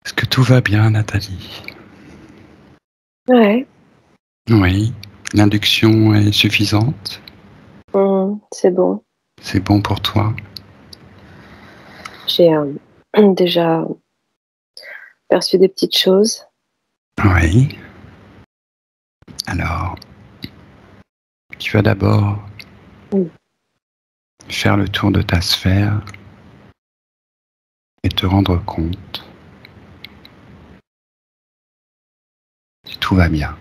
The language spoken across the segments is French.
Est-ce que tout va bien, Nathalie? Ouais, Oui. L'induction est suffisante? c'est bon. C'est bon pour toi? J'ai déjà perçu des petites choses. Oui. Alors, tu vas d'abord Mmh. faire le tour de ta sphère et te rendre compte si tout va bien.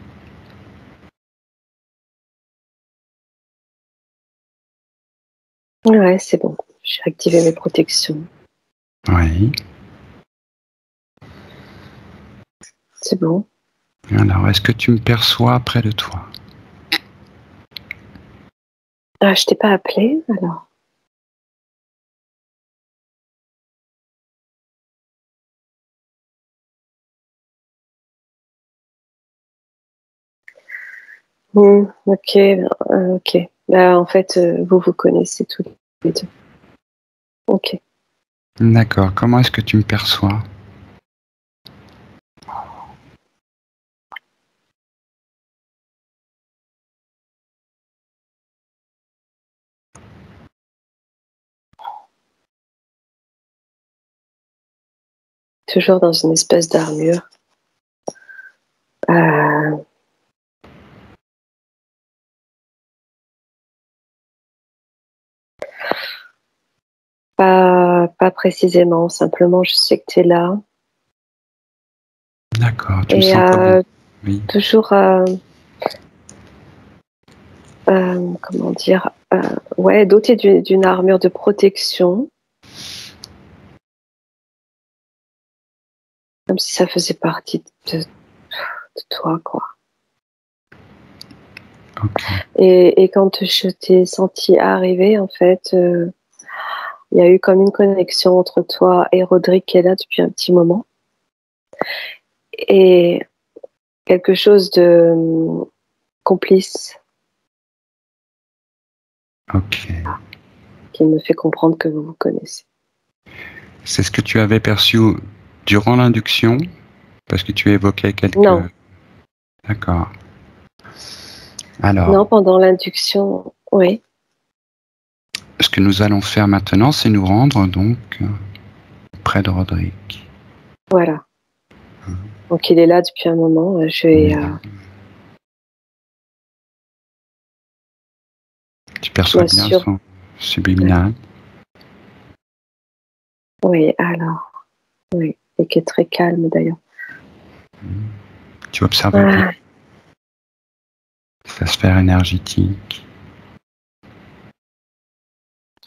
Ouais, c'est bon. J'ai activé mes protections. Oui. C'est bon. Alors, est-ce que tu me perçois près de toi? Ah, je t'ai pas appelé alors? OK, OK. Bah, en fait, vous vous connaissez tous les 2. OK. D'accord. Comment est-ce que tu me perçois? Toujours dans une espèce d'armure. Heu, pas précisément, simplement je sais que tu es là D'accord. Tu me et sens comment? Oui. toujours, comment dire? Ouais, doté d'une armure de protection, comme si ça faisait partie de toi, quoi. Ok. Et quand je t'ai senti arriver, en fait, il y a eu comme une connexion entre toi et Rodrigue qui est là depuis un petit moment et quelque chose de, complice Ok. qui me fait comprendre que vous vous connaissez. C'est ce que tu avais perçu durant l'induction? Parce que tu évoquais quelques... Non, D'accord. Alors, non, pendant l'induction, oui, ce que nous allons faire maintenant, c'est nous rendre donc près de Rodrigue. voilà. Donc il est là depuis un moment, je vais, Tu je perçois bien m'assure, son subliminal. oui, alors, oui, et qui est très calme d'ailleurs. Tu observes bien Ah, sa sphère énergétique.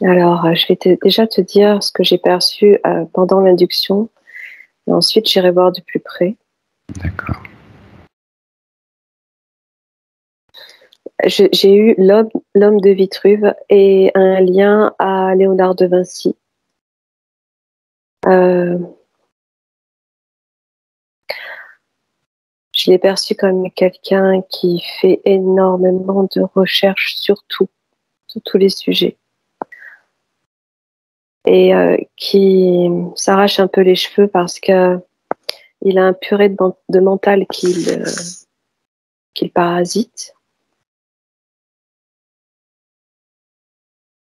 alors, je vais déjà te dire ce que j'ai perçu pendant l'induction, et ensuite j'irai voir de plus près. D'accord. J'ai eu l'homme de Vitruve et un lien à Léonard de Vinci. Euh, je l'ai perçu comme quelqu'un qui fait énormément de recherches sur tout, sur tous les sujets, et qui s'arrache un peu les cheveux parce que il a un purée de mental qu'il parasite.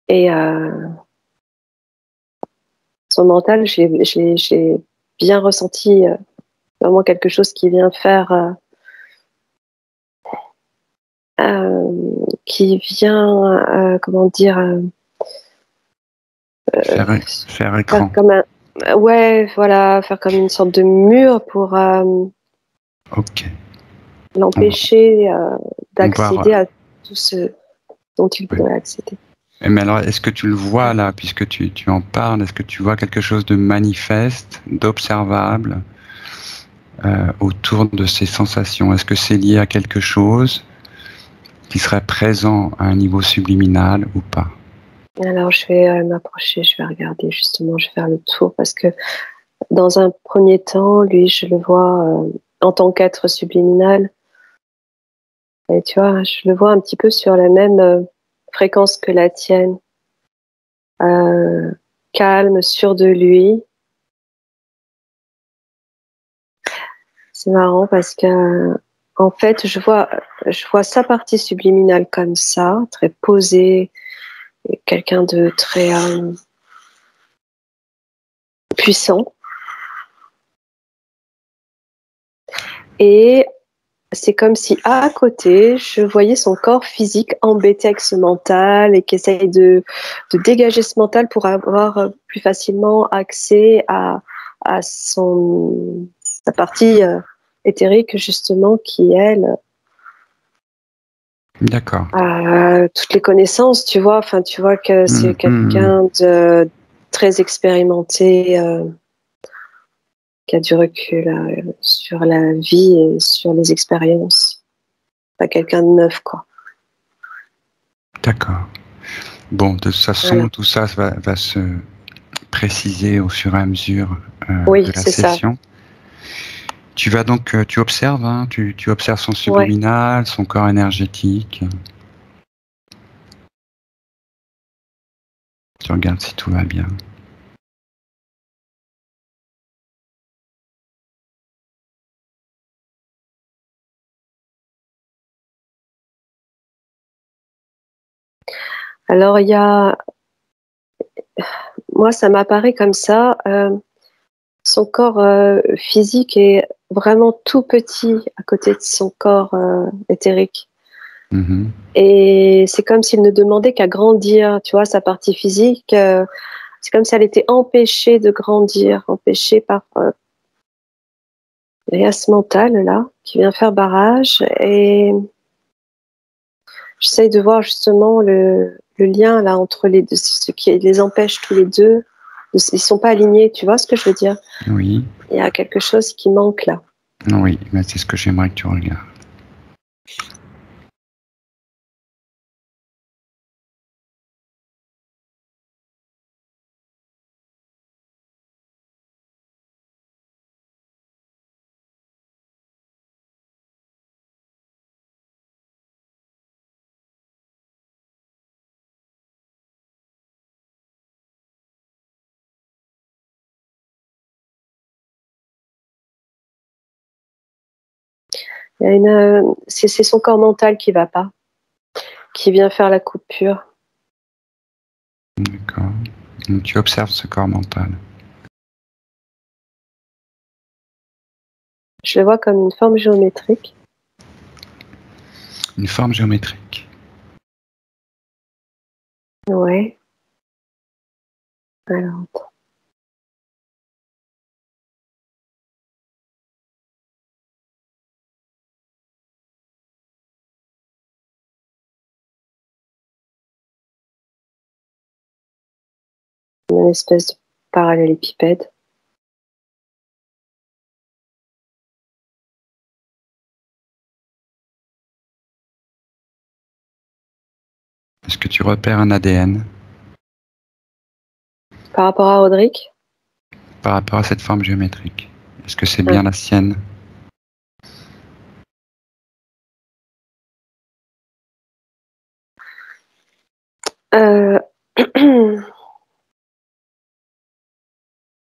Et son mental, j'ai bien ressenti vraiment quelque chose qui vient faire, qui vient, comment dire, Faire faire écran. comme un, ouais, voilà, faire comme une sorte de mur pour Ok. On, l'empêcher on va... d'accéder à tout ce dont il Ouais. voudrait accéder. Mais alors, est-ce que tu le vois là, puisque tu en parles, est-ce que tu vois quelque chose de manifeste, d'observable autour de ces sensations? Est-ce que c'est lié à quelque chose qui serait présent à un niveau subliminal ou pas? Alors, je vais m'approcher, je vais regarder justement, je vais faire le tour parce que dans un premier temps, lui, je le vois en tant qu'être subliminal. Et tu vois, je le vois un petit peu sur la même fréquence que la tienne, euh, calme, sûr de lui, C'est marrant parce que, en fait, je vois sa partie subliminale comme ça, très posée, quelqu'un de très puissant. Et c'est comme si à côté, je voyais son corps physique embêté avec ce mental et qui essaye de dégager ce mental pour avoir plus facilement accès à sa partie éthérique, justement, qui, elle, D'accord. a toutes les connaissances, tu vois. Enfin, tu vois que c'est quelqu'un de très expérimenté, qui a du recul sur la vie et sur les expériences. Pas quelqu'un de neuf, quoi. D'accord. Bon, de toute façon, Voilà. tout ça va se préciser au fur et à mesure Oui, de la c'est ça. session. Tu vas donc, tu observes, hein, tu observes son Ouais. subliminal, son corps énergétique. Tu regardes si tout va bien. Alors, moi, ça m'apparaît comme ça. Son corps physique est vraiment tout petit à côté de son corps éthérique. Mhm. Et c'est comme s'il ne demandait qu'à grandir, tu vois, sa partie physique. C'est comme si elle était empêchée de grandir, empêchée par l'alias mental, là, qui vient faire barrage. Et j'essaye de voir justement le lien là entre les deux, ce qui les empêche tous les deux. Ils sont pas alignés, tu vois ce que je veux dire? Oui, Il y a quelque chose qui manque là. oui, mais c'est ce que j'aimerais que tu regardes. Il y a c'est son corps mental qui va pas, qui vient faire la coupure. D'accord. Donc, tu observes ce corps mental. Je le vois comme une forme géométrique. Une forme géométrique. Ouais. Alors, attends. Une espèce de parallélépipède. Est-ce que tu repères un ADN Par rapport à Roderick, par rapport à cette forme géométrique? Est-ce que c'est bien hein, la sienne? euh,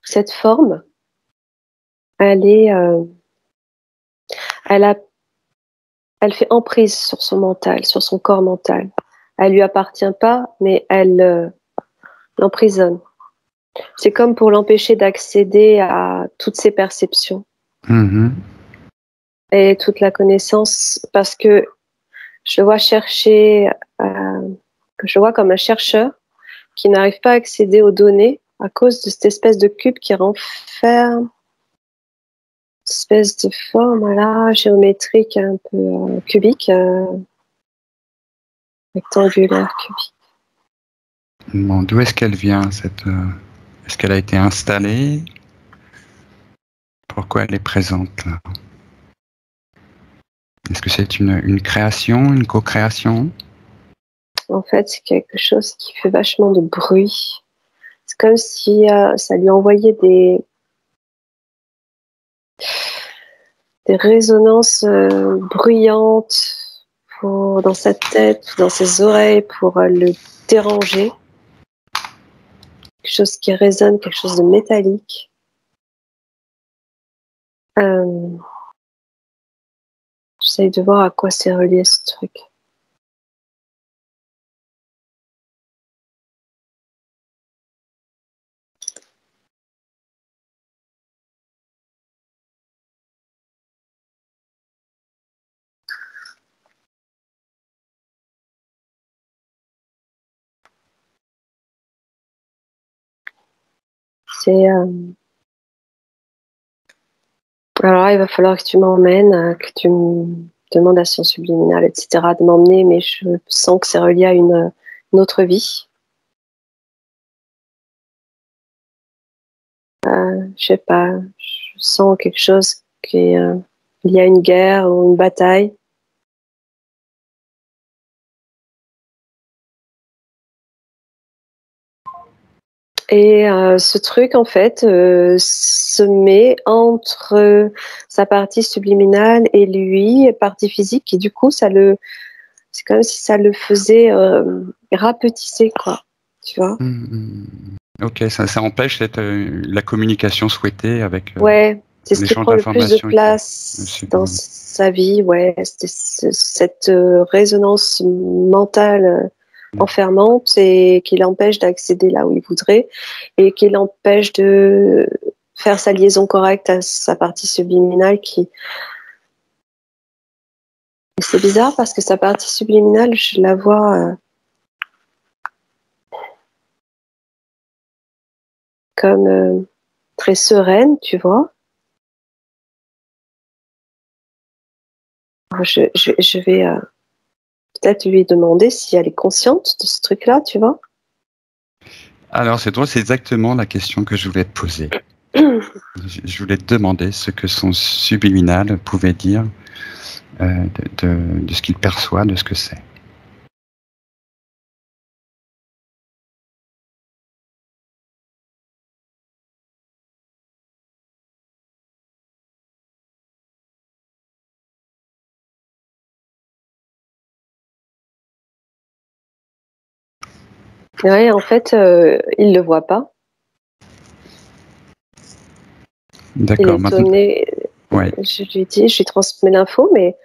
cette forme, elle est, elle a, elle fait emprise sur son mental, sur son corps mental. Elle lui appartient pas, mais elle l'emprisonne. C'est comme pour l'empêcher d'accéder à toutes ses perceptions Mhm. et toute la connaissance, parce que je le vois chercher, que je le vois comme un chercheur qui n'arrive pas à accéder aux données à cause de cette espèce de cube qui renferme, cette espèce de forme là, géométrique, un peu cubique, rectangulaire, cubique. Bon, d'où est-ce qu'elle vient cette Est-ce qu'elle a été installée? Pourquoi elle est présente là? Est-ce que c'est une création, une co-création? En fait, c'est quelque chose qui fait vachement de bruit. C'est comme si ça lui envoyait des résonances bruyantes dans sa tête, dans ses oreilles, pour le déranger. Quelque chose qui résonne, quelque chose de métallique. J'essaye de voir à quoi c'est relié ce truc. C'est alors là, il va falloir que tu m'emmènes, que tu me demandes à Science Subliminale, etc., de m'emmener, mais je sens que c'est relié à une autre vie. Je sais pas, je sens quelque chose qui est lié à une guerre ou une bataille. Et ce truc, en fait, se met entre sa partie subliminale et lui, partie physique, et du coup, c'est comme si ça le faisait rapetisser, quoi. Tu vois? Ok, ça empêche la communication souhaitée avec Ouais, c'est ce qui l'échange prend le plus de d'informations avec le place dans subliminal. sa vie, ouais. Cette résonance mentale enfermante et qui l'empêche d'accéder là où il voudrait et qui l'empêche de faire sa liaison correcte à sa partie subliminale qui... Et c'est bizarre parce que sa partie subliminale, je la vois comme très sereine, tu vois. Alors, je vais peut-être lui demander si elle est consciente de ce truc-là, tu vois. Alors, c'est drôle, c'est exactement la question que je voulais te poser. Je voulais te demander ce que son subliminal pouvait dire de ce qu'il perçoit, de ce que c'est. Ouais, en fait, il le voit pas. Il D'accord, est maintenant. étonné. Ouais. Je lui dis, je lui transmets l'info, mais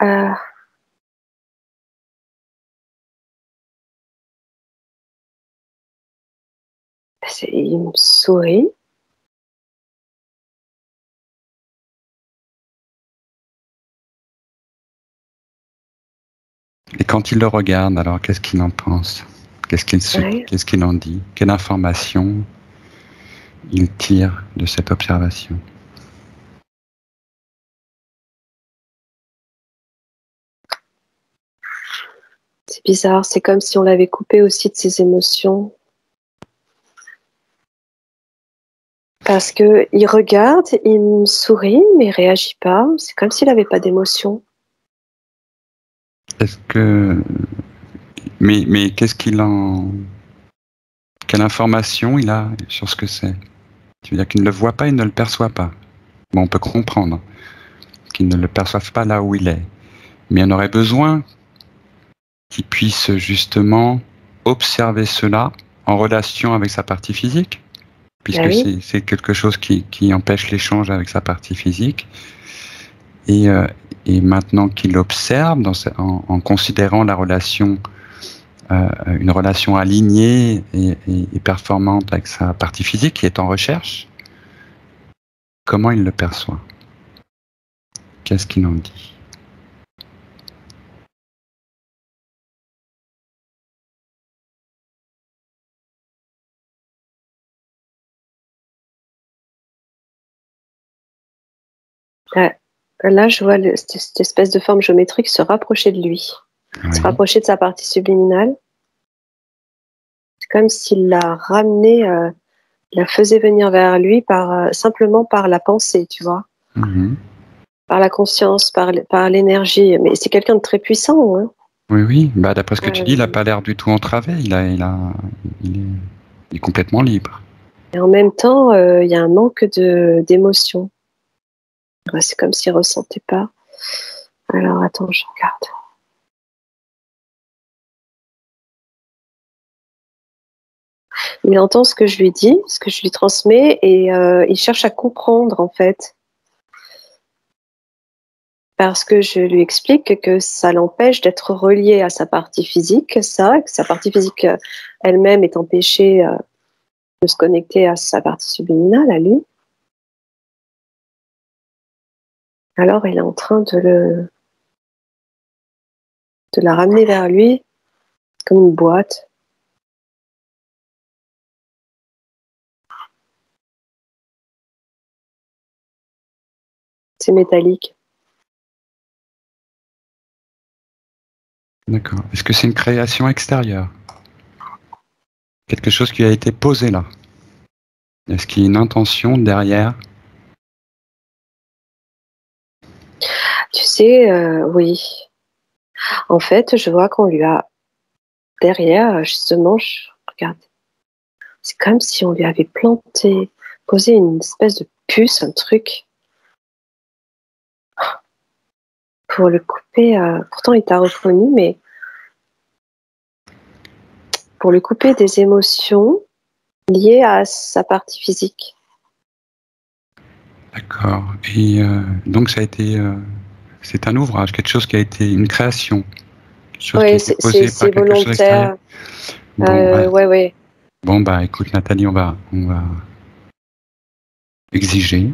euh, il me sourit. Et quand il le regarde, alors qu'est-ce qu'il en pense? Ouais. Qu'est-ce qu'il en dit? Quelle information il tire de cette observation? C'est bizarre, c'est comme si on l'avait coupé aussi de ses émotions. Parce que il regarde, il me sourit, mais il réagit pas. C'est comme s'il n'avait pas d'émotion. Est-ce que mais qu'est-ce qu'il en quelle information il a sur ce que c'est? Tu veux dire qu'il ne le voit pas, il ne le perçoit pas. Bon, on peut comprendre qu'il ne le perçoive pas là où il est. Mais on aurait besoin qu'il puisse justement observer cela en relation avec sa partie physique, Ben puisque oui. c'est quelque chose qui empêche l'échange avec sa partie physique. Et, euh, et maintenant qu'il observe en considérant la relation, une relation alignée et performante avec sa partie physique qui est en recherche, comment il le perçoit? Qu'est-ce qu'il en dit? Là, je vois cette espèce de forme géométrique se rapprocher de lui, se Oui. rapprocher de sa partie subliminale. C'est comme s'il la ramenait, la faisait venir vers lui simplement par la pensée, tu vois, Mhm. par la conscience, par l'énergie. Mais c'est quelqu'un de très puissant, hein. Oui, oui. Bah, d'après ce que tu dis, il n'a Euh, pas l'air du tout entravé. Il est, il est complètement libre. et en même temps, il y a un manque d'émotion. Ouais, c'est comme s'il ressentait pas. Alors, attends, je regarde. Il entend ce que je lui dis, ce que je lui transmets, et il cherche à comprendre, en fait. Parce que je lui explique que ça l'empêche d'être relié à sa partie physique, que sa partie physique elle-même est empêchée de se connecter à sa partie subliminale, à lui. Alors il est en train de la ramener vers lui, comme une boîte. C'est métallique. D'accord. Est-ce que c'est une création extérieure? Quelque chose qui a été posé là? Est-ce qu'il y a une intention derrière? Tu sais, oui. En fait, je vois qu'on lui a derrière, justement, regarde, c'est comme si on lui avait posé une espèce de puce, un truc, pour le couper. Pourtant, il t'a reconnu, mais pour le couper des émotions liées à sa partie physique. D'accord. Et donc ça a été, c'est un ouvrage, quelque chose qui a été une création, quelque chose qui a Oui, été posé par c'est quelque chose d'extérieur. volontaire. Bon, ouais. Ouais. Bon, bah, écoute, Nathalie, on va exiger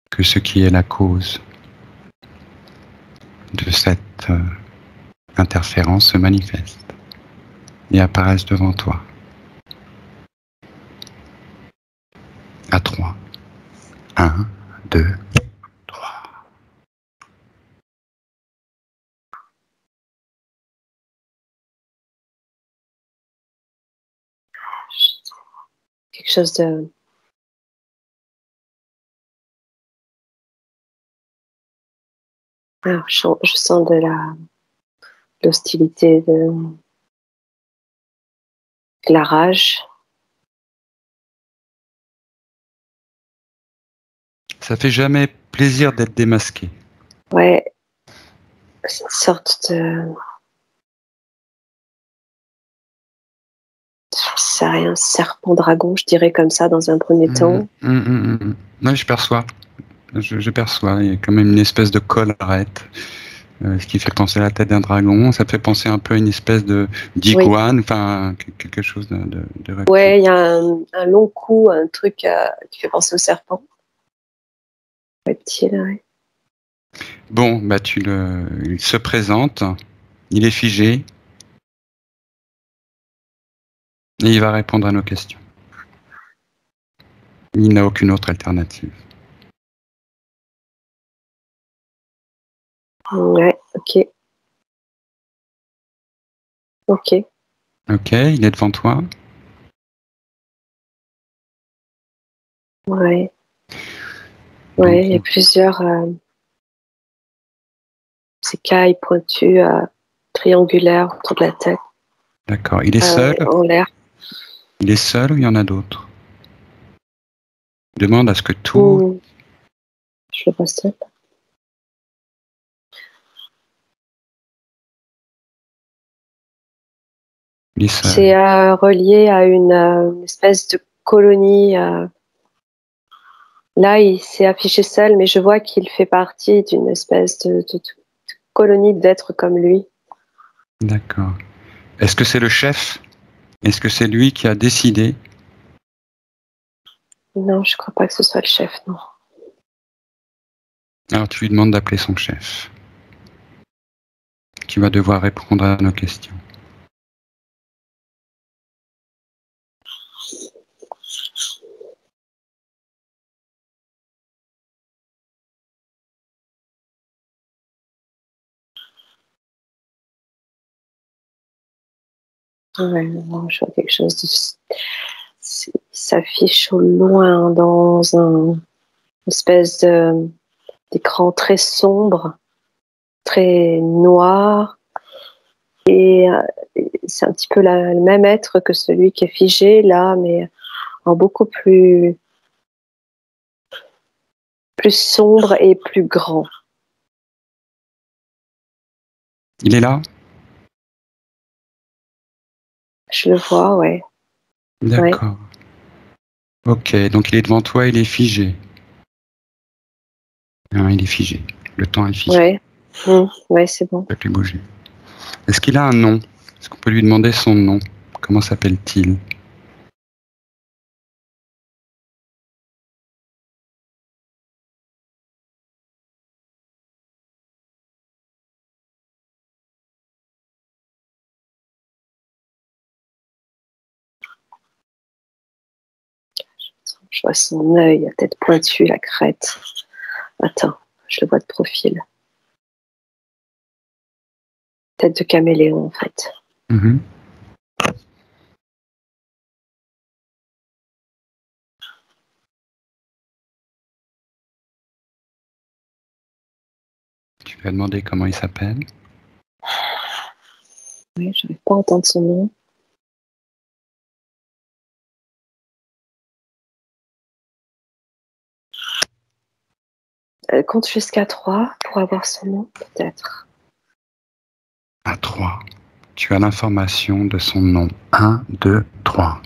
que ce qui est la cause de cette interférence se manifeste et apparaisse devant toi. À 3. 1, 2, 3. Quelque chose de... Ah, je sens de l'hostilité, de la rage. Ça fait jamais plaisir d'être démasqué. Ouais, c'est une sorte de... Je sais rien, serpent dragon, je dirais comme ça dans un premier temps. Non, je perçois. Je perçois. Il y a quand même une espèce de collerette. Ce qui fait penser à la tête d'un dragon. Ça fait penser un peu à une espèce Oui. d'iguane, enfin quelque chose de reptile. Ouais, il y a un long cou, un truc qui fait penser au serpent. Reptile, ouais. Bon, bah il se présente, il est figé, et il va répondre à nos questions. Il n'a aucune autre alternative. Ouais, ok. Ok. Ok, il est devant toi. Ouais. Donc, Ouais, il y a plusieurs écailles pointues, triangulaires autour de la tête, d'accord. Il est seul. en l'air. Il est seul ou il y en a d'autres? Demande à ce que tout. Je le vois seul. Il est seul. C'est relié à une espèce de colonie. Là, il s'est affiché seul, mais je vois qu'il fait partie d'une espèce de colonie d'êtres comme lui. D'accord. Est-ce que c'est le chef? Est-ce que c'est lui qui a décidé? Non, je crois pas que ce soit le chef, non. Alors tu lui demandes d'appeler son chef, qui va devoir répondre à nos questions. Ouais, non, je vois quelque chose il s'affiche au loin dans un espèce d'écran très sombre, très noir. Et c'est un petit peu le même être que celui qui est figé là, mais en beaucoup plus sombre et plus grand. Il est là? Je le vois, ouais. D'accord. Ok, donc il est devant toi, il est figé. Non, il est figé. Le temps est figé. Ouais, ouais, c'est bon. Je peux plus bouger. Est-ce qu'il a un nom? Est-ce qu'on peut lui demander son nom? Comment s'appelle-t-il? Je vois son œil, la tête pointue, la crête. Attends, je le vois de profil. Tête de caméléon, en fait. Mm-hmm. Tu lui as demandé comment il s'appelle? Oui, je n'arrive pas à entendre son nom. Compte jusqu'à 3 pour avoir son nom, peut-être. À 3. Tu as l'information de son nom. 1, 2, 3.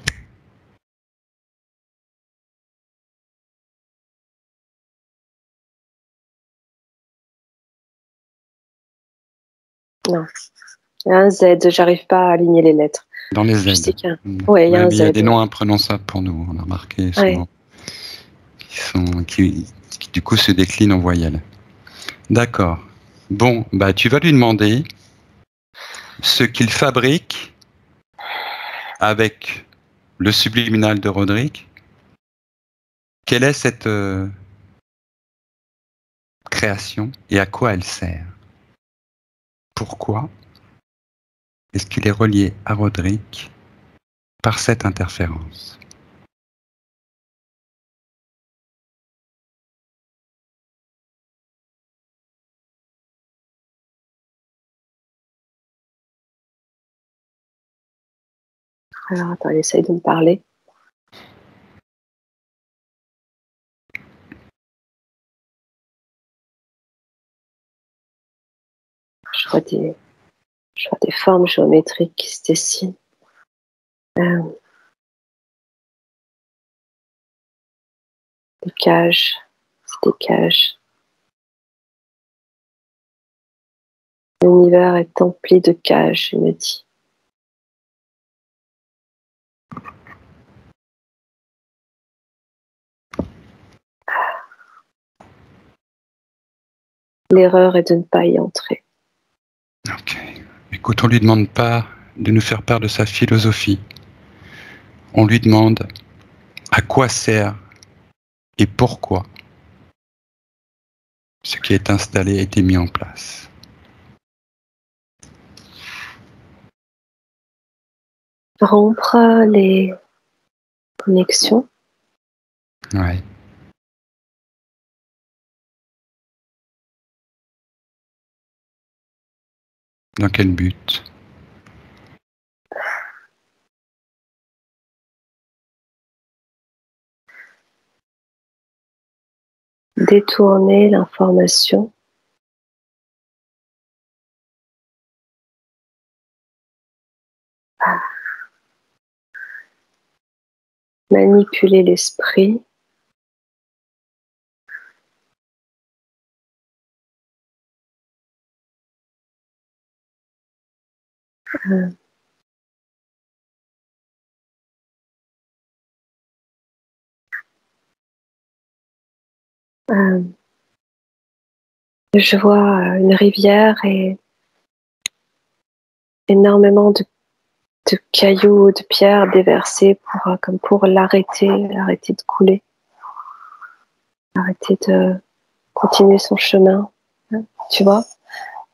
Non. Il y a un Z, j'arrive pas à aligner les lettres. Dans les Je Z. sais qu'il y a ouais, il y a un Il y a Z. des noms imprononçables pour nous, on a remarqué souvent, qui du coup se déclinent en voyelles. D'accord. Bon, bah tu vas lui demander ce qu'il fabrique avec le subliminal de Roderick. Quelle est cette création et à quoi elle sert? Pourquoi est-ce qu'il est relié à Roderick par cette interférence? Alors, attends, il essaye de me parler. Je vois des formes géométriques qui se dessinent. Des cages. C'est des cages. L'univers est empli de cages, il me dit. L'erreur est de ne pas y entrer. Ok. Écoute, on lui demande pas de nous faire part de sa philosophie. On lui demande à quoi sert et pourquoi ce qui est installé a été mis en place. Rompre les connexions. Ouais. Dans quel but? Détourner l'information. Manipuler l'esprit. Je vois une rivière et énormément de cailloux, de pierres déversées comme pour l'arrêter de couler, arrêter de continuer son chemin. Tu vois,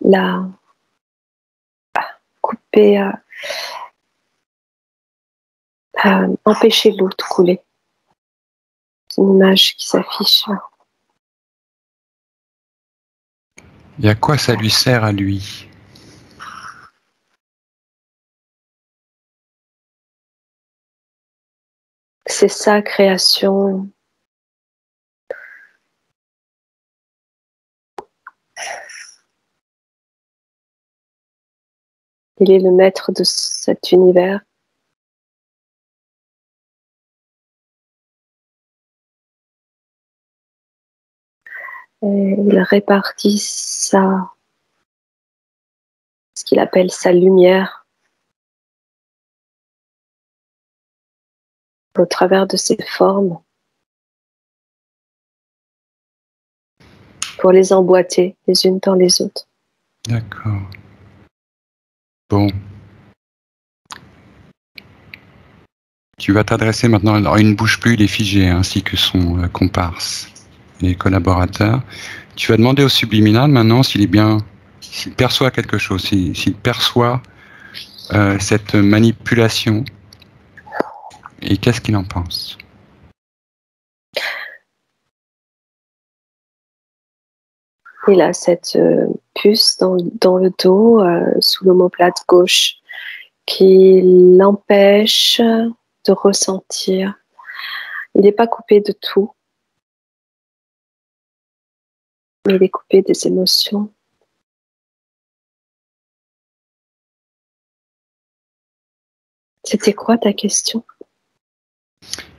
la couper, empêcher l'eau de couler. C'est une image qui s'affiche. Et à quoi ça lui sert à lui? C'est sa création. Il est le maître de cet univers. Et il répartit ce qu'il appelle sa lumière au travers de ses formes pour les emboîter les unes dans les autres. D'accord. Bon. Tu vas t'adresser maintenant, alors il ne bouge plus, il est figé, ainsi que son comparse et collaborateur. Tu vas demander au subliminal maintenant s'il perçoit quelque chose, s'il perçoit cette manipulation et qu'est-ce qu'il en pense. Il a cette puce dans le dos, sous l'omoplate gauche, qui l'empêche de ressentir. Il n'est pas coupé de tout, mais il est coupé des émotions. C'était quoi ta question?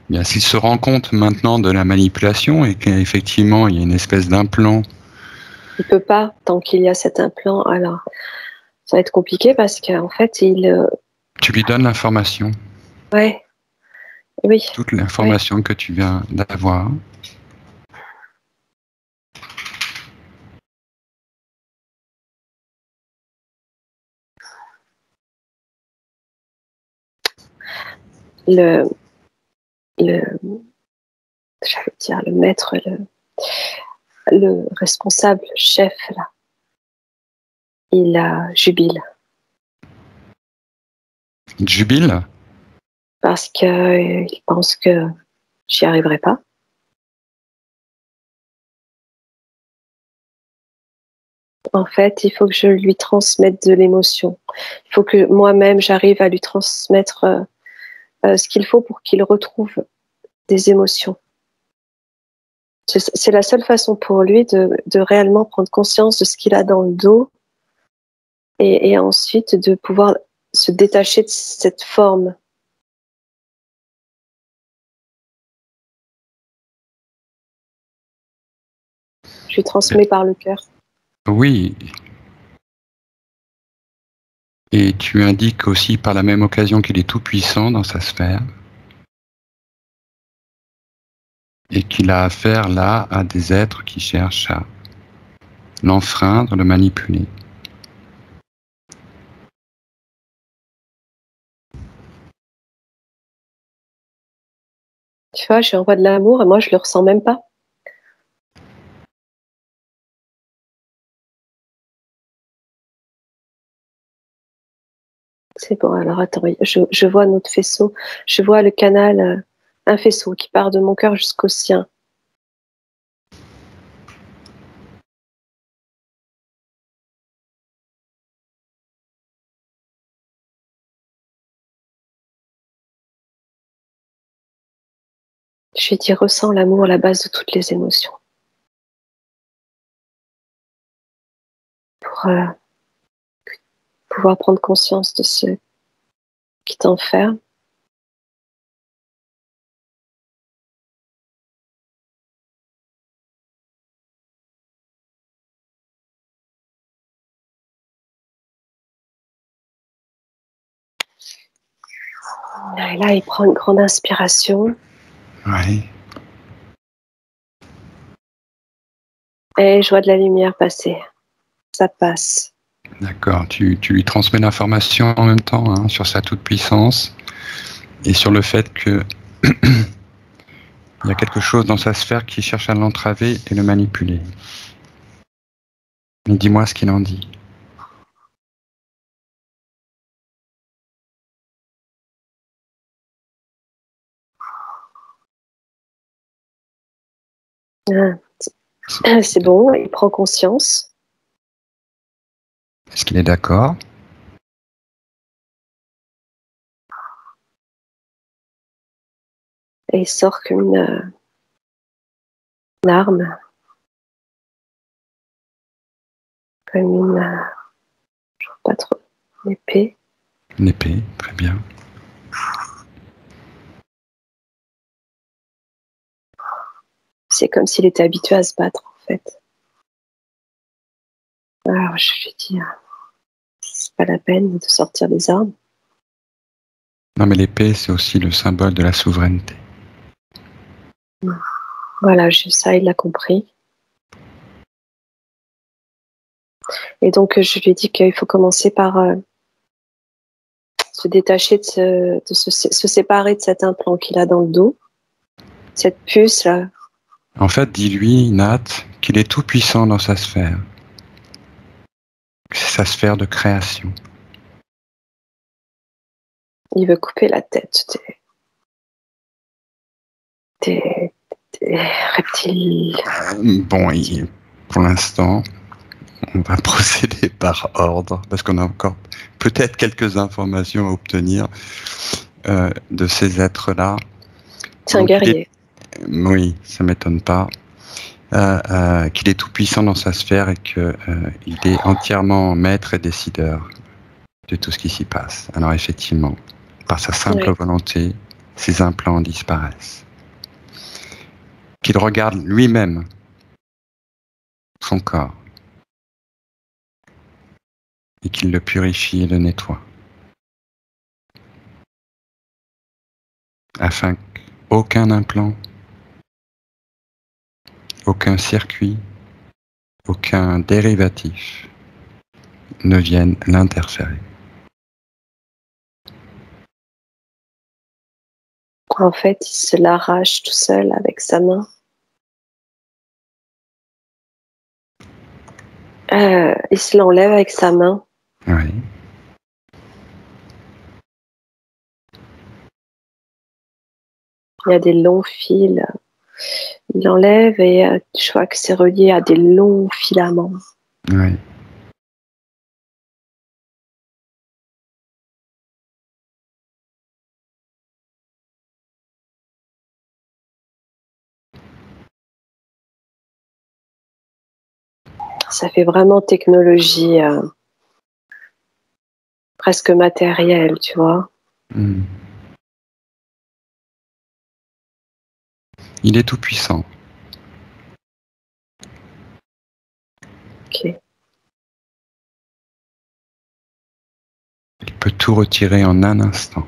Bien, s'il se rend compte maintenant de la manipulation et qu'effectivement il y a une espèce d'implant. Il peut pas, tant qu'il y a cet implant, alors ça va être compliqué parce qu'en fait, Tu lui donnes l'information. Ouais, oui. Toute l'information que tu viens d'avoir. J'allais dire le maître, le responsable, le chef, là, il jubile. Il jubile? Parce qu'il pense que j'y arriverai pas. En fait, il faut que je lui transmette de l'émotion. Il faut que moi-même, j'arrive à lui transmettre ce qu'il faut pour qu'il retrouve des émotions. C'est la seule façon pour lui de réellement prendre conscience de ce qu'il a dans le dos et ensuite de pouvoir se détacher de cette forme. Je lui transmets par le cœur. Oui. Et tu indiques aussi par la même occasion qu'il est tout puissant dans sa sphère et qu'il a affaire là à des êtres qui cherchent à l'enfreindre, le manipuler. Tu vois, je lui envoie de l'amour et moi, je le ressens même pas. C'est bon, alors attends, je vois notre faisceau, je vois le canal, un faisceau qui part de mon cœur jusqu'au sien. Je lui dis, ressens l'amour à la base de toutes les émotions. Pour pouvoir prendre conscience de ce qui t'enferme. Et là, il prend une grande inspiration. Oui. Et je vois de la lumière passer. Ça passe. D'accord. Tu lui transmets l'information en même temps hein, sur sa toute-puissance et sur le fait que il y a quelque chose dans sa sphère qui cherche à l'entraver et le manipuler. Mais dis-moi ce qu'il en dit. C'est bon, il prend conscience. Est-ce qu'il est d'accord? Et il sort comme une arme. Comme je vois pas trop, une épée. Une épée, très bien. C'est comme s'il était habitué à se battre, en fait. Alors je lui dis, c'est pas la peine de sortir des armes. Non, mais l'épée, c'est aussi le symbole de la souveraineté. Voilà, ça, il l'a compris. Et donc, je lui dis qu'il faut commencer par se détacher, se séparer de cet implant qu'il a dans le dos, cette puce-là. En fait, dis-lui, Nat, qu'il est tout puissant dans sa sphère. C'est sa sphère de création. Il veut couper la tête des reptiles. Bon, pour l'instant, on va procéder par ordre, parce qu'on a encore peut-être quelques informations à obtenir de ces êtres-là. C'est un guerrier. Oui, ça m'étonne pas. Qu'il est tout puissant dans sa sphère et qu'il est entièrement maître et décideur de tout ce qui s'y passe. Alors effectivement, par sa simple volonté, ces implants disparaissent. Qu'il regarde lui-même son corps et qu'il le purifie et le nettoie, afin qu'aucun implant, aucun circuit, aucun dérivatif ne vienne l'interférer. En fait, il se l'arrache tout seul avec sa main. Il se l'enlève avec sa main. Oui. Il y a des longs fils. Il l'enlève et je vois que c'est relié à des longs filaments. Oui. Ça fait vraiment technologie presque matérielle, tu vois. Mm. Il est tout puissant. Ok. Il peut tout retirer en un instant.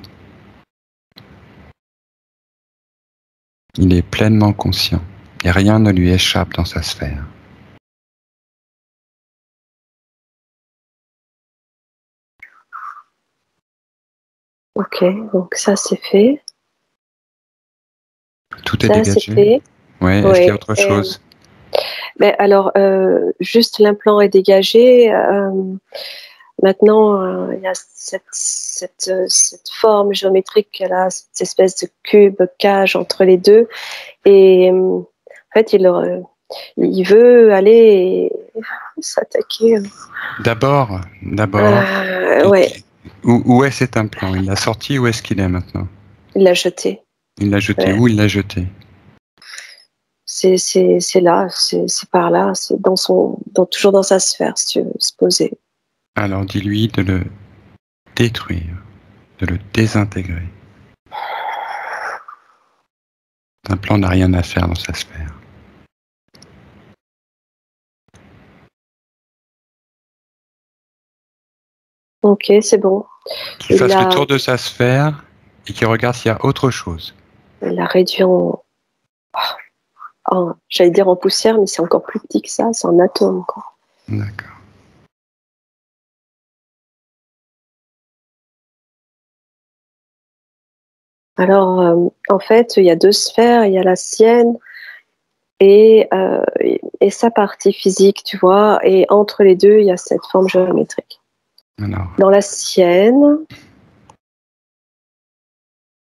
Il est pleinement conscient et rien ne lui échappe dans sa sphère. Ok, donc ça c'est fait. Tout est Ça c'est dégagé. fait. Ouais, est-ce qu'il y a autre chose? Mais alors, juste l'implant est dégagé. Maintenant, il y a cette forme géométrique, là, cette espèce de cube, cage entre les deux. Et en fait, il veut aller s'attaquer. D'abord, Ouais, où est cet implant? Il l'a sorti, où est-ce qu'il est maintenant? il l'a jeté. Il l'a jeté, Ouais. où il l'a jeté? C'est là, c'est par là, c'est toujours dans sa sphère, si tu veux, se poser. Alors dis-lui de le détruire, de le désintégrer. L'implant n'a rien à faire dans sa sphère. Ok, c'est bon. Qu'il fasse le tour de sa sphère et qu'il regarde s'il y a autre chose. Il l'a réduit j'allais dire en poussière, mais c'est encore plus petit que ça, c'est en atomes, quoi. D'accord. Alors, en fait, il y a deux sphères, il y a la sienne et sa partie physique, tu vois, et entre les deux, il y a cette forme géométrique. Alors, dans la sienne,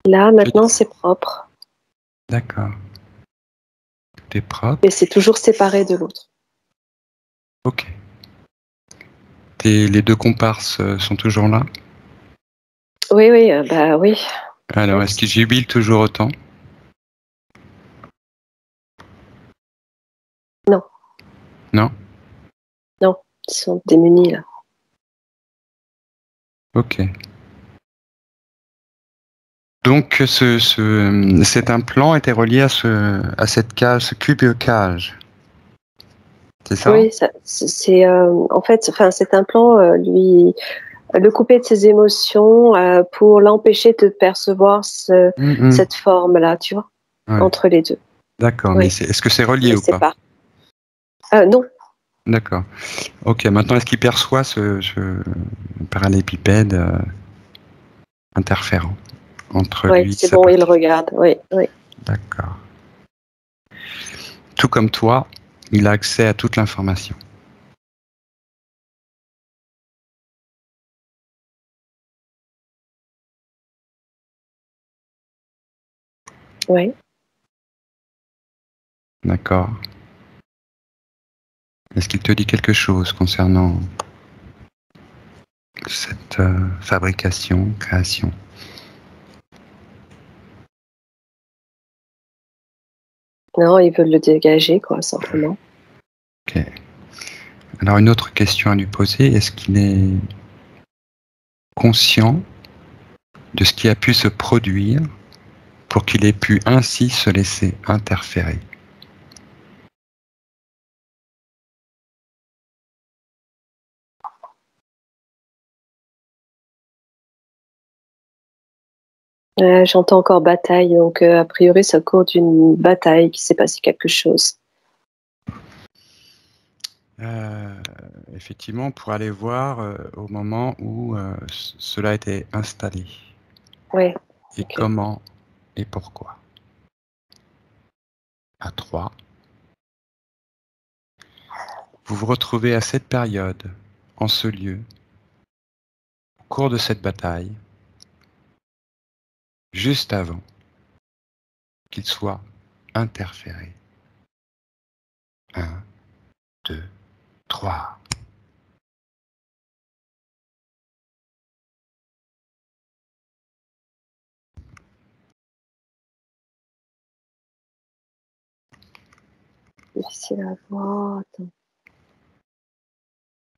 là, maintenant, c'est propre. D'accord. T'es propre. Mais c'est toujours séparé de l'autre. Ok. Les deux comparses sont toujours là? Oui, oui, bah oui. Alors, est-ce qu'ils jubilent toujours autant? Non. Non? Non, ils sont démunis, là. Ok. Donc, cet implant était relié à cette cage, ce cube cage. C'est ça? Oui, c'est en fait, enfin, cet implant lui le couper de ses émotions pour l'empêcher de percevoir Mhm. cette forme-là, tu vois, Ouais. entre les deux. D'accord, mais Oui, est-ce que c'est il relié les ou pas? sépare. Non, D'accord. Ok, maintenant est-ce qu'il perçoit ce parallélépipède interférent entre oui, lui et c'est sa bon, il partie? regarde. Oui, oui. D'accord. Tout comme toi, il a accès à toute l'information. Oui. D'accord. Est-ce qu'il te dit quelque chose concernant cette fabrication, création? Non, ils veulent le dégager, quoi, simplement. Ok. Alors une autre question à lui poser, est-ce qu'il est conscient de ce qui a pu se produire pour qu'il ait pu ainsi se laisser interférer? J'entends encore bataille, donc a priori, ça court d'une bataille, qu'il s'est passé quelque chose. Euh, Effectivement, pour aller voir au moment où cela a été installé Oui, et ok. comment et pourquoi. À 3, vous vous retrouvez à cette période, en ce lieu, au cours de cette bataille, juste avant qu'il soit interféré. 1, 2, 3. Difficile à voir. Attends.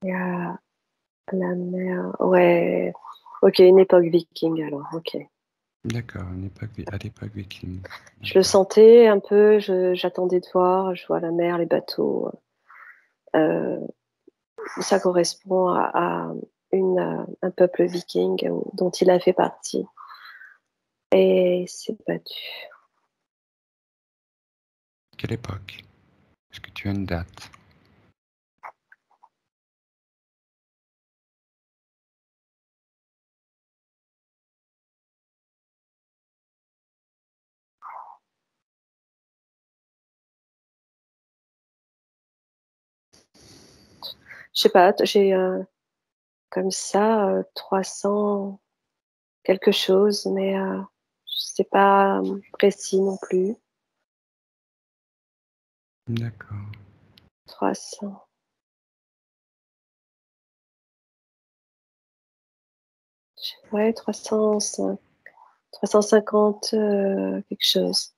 Il y a la mer. Ouais. Ok, une époque viking alors. Ok. D'accord, à l'époque viking. Je le D'accord. sentais un peu. J'attendais de voir. Je vois la mer, les bateaux. Euh, Ça correspond à un peuple viking dont il a fait partie. Et il s'est battu. Quelle époque? Est-ce que tu as une date? Je sais pas. J'ai comme ça 300 quelque chose, mais je sais pas précis non plus. D'accord. 300. Ouais, 350 quelque chose.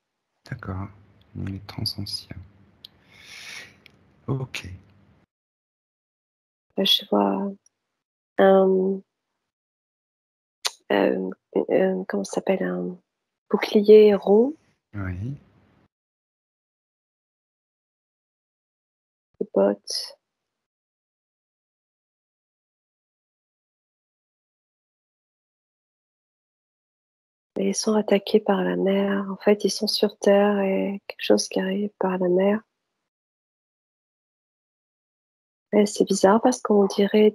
D'accord. On est transancien. Ok. Je vois un, comment ça s'appelle, un bouclier rond, Oui. des bottes. Et ils sont attaqués par la mer. En fait, ils sont sur Terre et quelque chose qui arrive par la mer. Et c'est bizarre parce qu'on dirait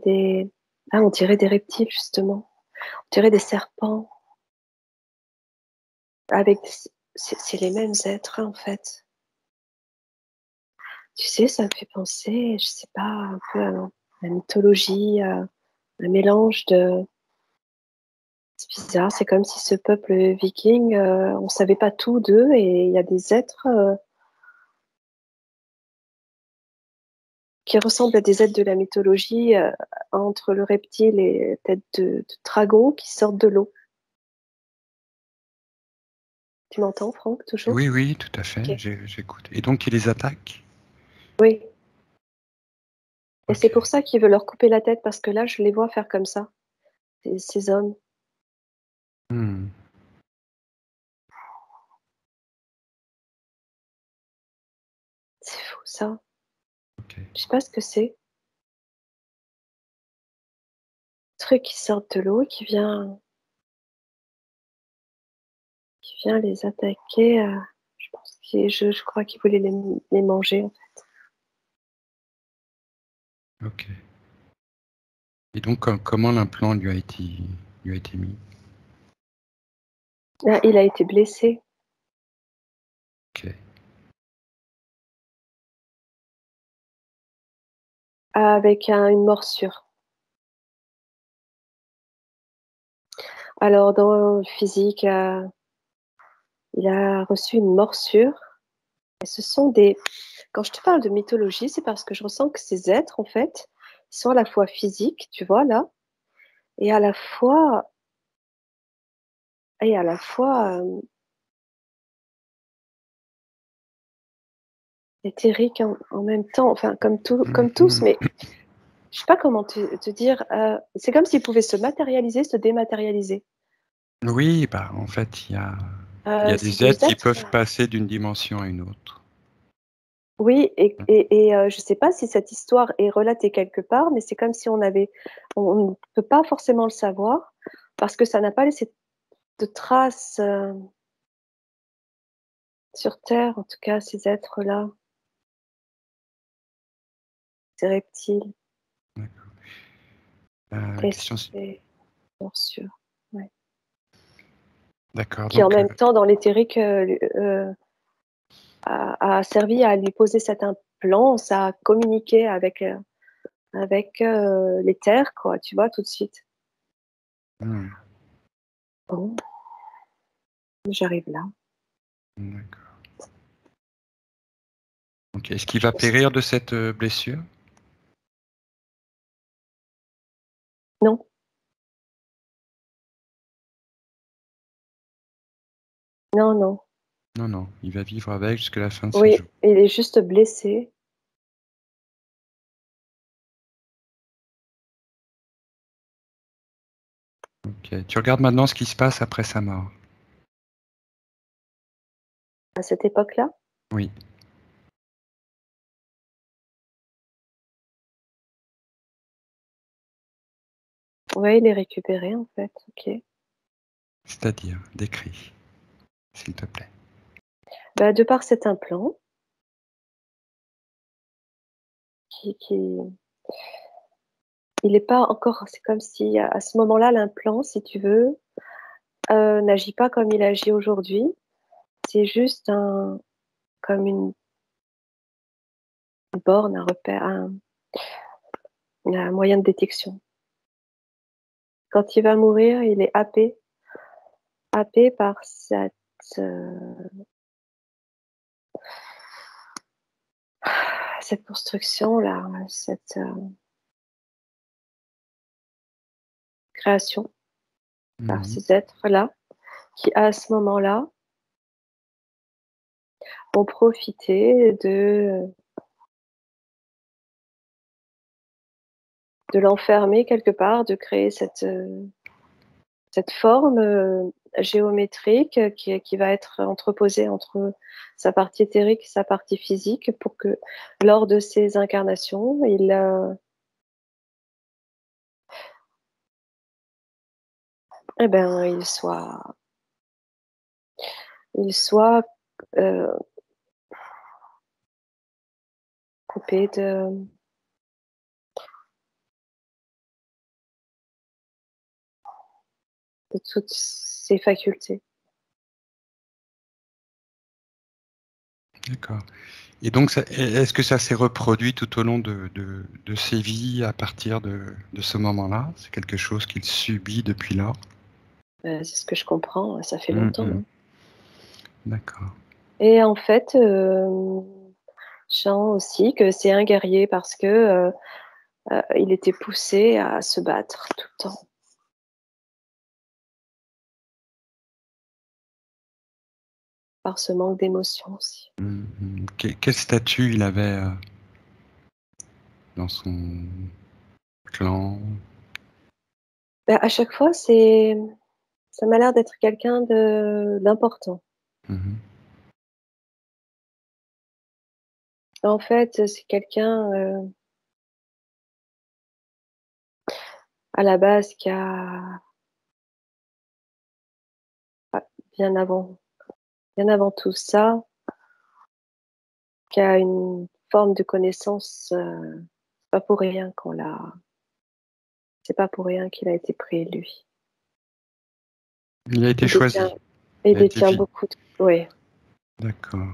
on dirait des reptiles justement. On dirait des serpents avec, c'est les mêmes êtres en fait. Tu sais, ça me fait penser, je sais pas, un peu à la mythologie, un mélange de. C'est bizarre, c'est comme si ce peuple viking, on savait pas tout d'eux et il y a des êtres qui ressemblent à des êtres de la mythologie entre le reptile et tête de dragon qui sortent de l'eau. Tu m'entends, Franck, toujours? Oui, oui, tout à fait. Ok. J'écoute. Et donc, il les attaque? Oui. Et c'est Ok. pour ça qu'il veut leur couper la tête parce que là, je les vois faire comme ça, ces hommes. Hmm. C'est fou ça. Ok. Je sais pas ce que c'est. Truc qui sort de l'eau et qui vient les attaquer. Je pense je crois qu'il voulait les manger. Ok. Et donc, comment l'implant lui a été mis? Ah, il a été blessé Ok. avec une morsure. Alors, dans le physique, il a reçu une morsure. Et ce sont quand je te parle de mythologie, c'est parce que je ressens que ces êtres, en fait, sont à la fois physiques, tu vois, là, et à la fois éthériques en même temps, enfin, comme tous, mais je sais pas comment te dire. C'est comme s'ils pouvaient se matérialiser, se dématérialiser. Oui, bah, en fait, il y a C'est des des êtres qui êtres. peuvent passer d'une dimension à une autre. Oui, je sais pas si cette histoire est relatée quelque part, mais c'est comme si on ne peut pas forcément le savoir parce que ça n'a pas laissé de traces sur Terre, en tout cas, ces êtres-là, ces reptiles La et question, c'est... ces morsures, ouais. D'accord, Qui en donc, même temps, dans l'éthérique, a servi à lui poser cet implant, ça a communiqué avec les terres, quoi, tu vois, tout de suite. hmm, Bon, j'arrive là. d'accord. Ok. Est-ce qu'il va périr de cette blessure? Non, non, non. Non, non, il va vivre avec jusqu'à la fin de ses Oui, jours. il est juste blessé. Ok. Tu regardes maintenant ce qui se passe après sa mort. À cette époque-là. Oui. Oui, il est récupéré, en fait. Ok. C'est-à-dire, décris, s'il te plaît. Bah, de par cet implant, qui il n'est pas encore. C'est comme si à ce moment-là, l'implant, si tu veux, n'agit pas comme il agit aujourd'hui. C'est juste comme une borne, un repère, un moyen de détection. Quand il va mourir, il est happé par euh, cette construction-là, cette création par Mhm. ces êtres-là qui, à ce moment-là, ont profité de l'enfermer quelque part, de créer cette forme géométrique qui va être entreposée entre sa partie éthérique et sa partie physique pour que lors de ses incarnations, eh ben, il soit euh, coupé de toutes ses facultés. D'accord. Et donc, est-ce que ça s'est reproduit tout au long de ses vies à partir de ce moment-là? C'est quelque chose qu'il subit depuis lors? C'est ce que je comprends, ça fait longtemps, Mhm. hein. D'accord. Et en fait, je sens aussi que c'est un guerrier parce que il était poussé à se battre tout le temps par ce manque d'émotion aussi. Mhm. Quel statut il avait dans son clan? Bah, à chaque fois, ça m'a l'air d'être quelqu'un d'important. Mhm. En fait, c'est quelqu'un à la base qui a bien avant, bien avant tout ça, qui a une forme de connaissance. C'est pas pour rien qu'on l'a. C'est pas pour rien qu'il a été pris lui. Il a été Il détient, choisi. il Il a été détient vie. beaucoup de. Oui, D'accord.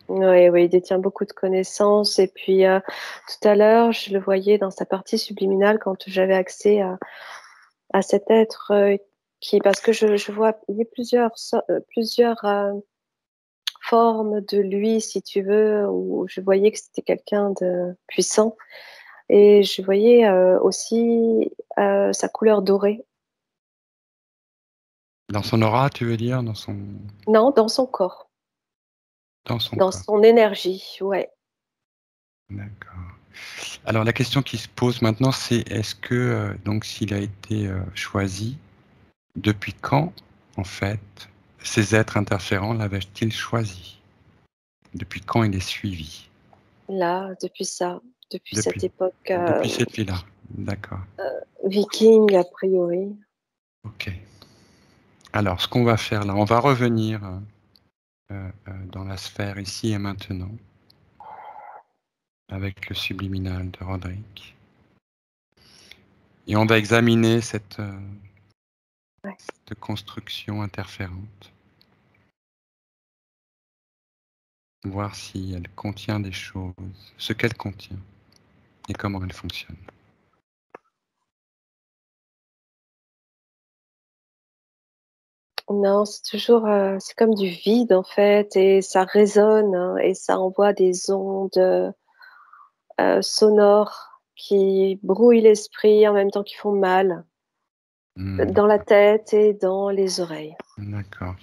oui, oui, il détient beaucoup de connaissances. Et puis tout à l'heure, je le voyais dans sa partie subliminale quand j'avais accès à cet être qui, parce que je vois, il y a plusieurs formes de lui, si tu veux, où je voyais que c'était quelqu'un de puissant. Et je voyais aussi sa couleur dorée. Dans son aura, tu veux dire, Non, dans son corps, dans son dans corps. son énergie, ouais. D'accord. Alors la question qui se pose maintenant, c'est est-ce que donc s'il a été choisi, depuis quand en fait ces êtres interférents l'avaient-ils choisi? Depuis quand il est suivi? Là, depuis ça, depuis Depuis cette époque depuis cette vie-là. D'accord. viking, a priori. Ok. Alors ce qu'on va faire là, on va revenir dans la sphère ici et maintenant avec le subliminal de Roderick. Et on va examiner Ouais. cette construction interférente, voir si elle contient des choses, ce qu'elle contient et comment elle fonctionne. Non, c'est toujours, c'est comme du vide en fait, et ça résonne hein, et ça envoie des ondes sonores qui brouillent l'esprit en même temps qui font mal dans la D'accord. tête et dans les oreilles. D'accord.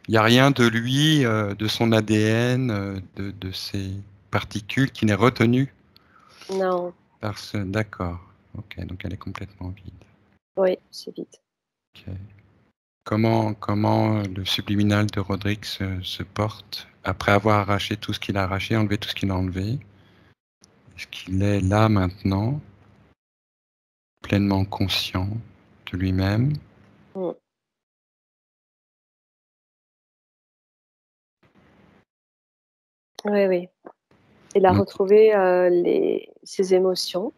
Il n'y a rien de lui, de son ADN, de ses particules qui n'est retenu Non, par ce. D'accord. Ok, donc elle est complètement vide. oui, c'est vide. Ok. Comment le subliminal de Roderick se porte après avoir arraché tout ce qu'il a arraché, enlevé tout ce qu'il a enlevé? Est-ce qu'il est là maintenant, pleinement conscient de lui-même? Mm. Oui, oui. Il a Donc, retrouvé ses émotions.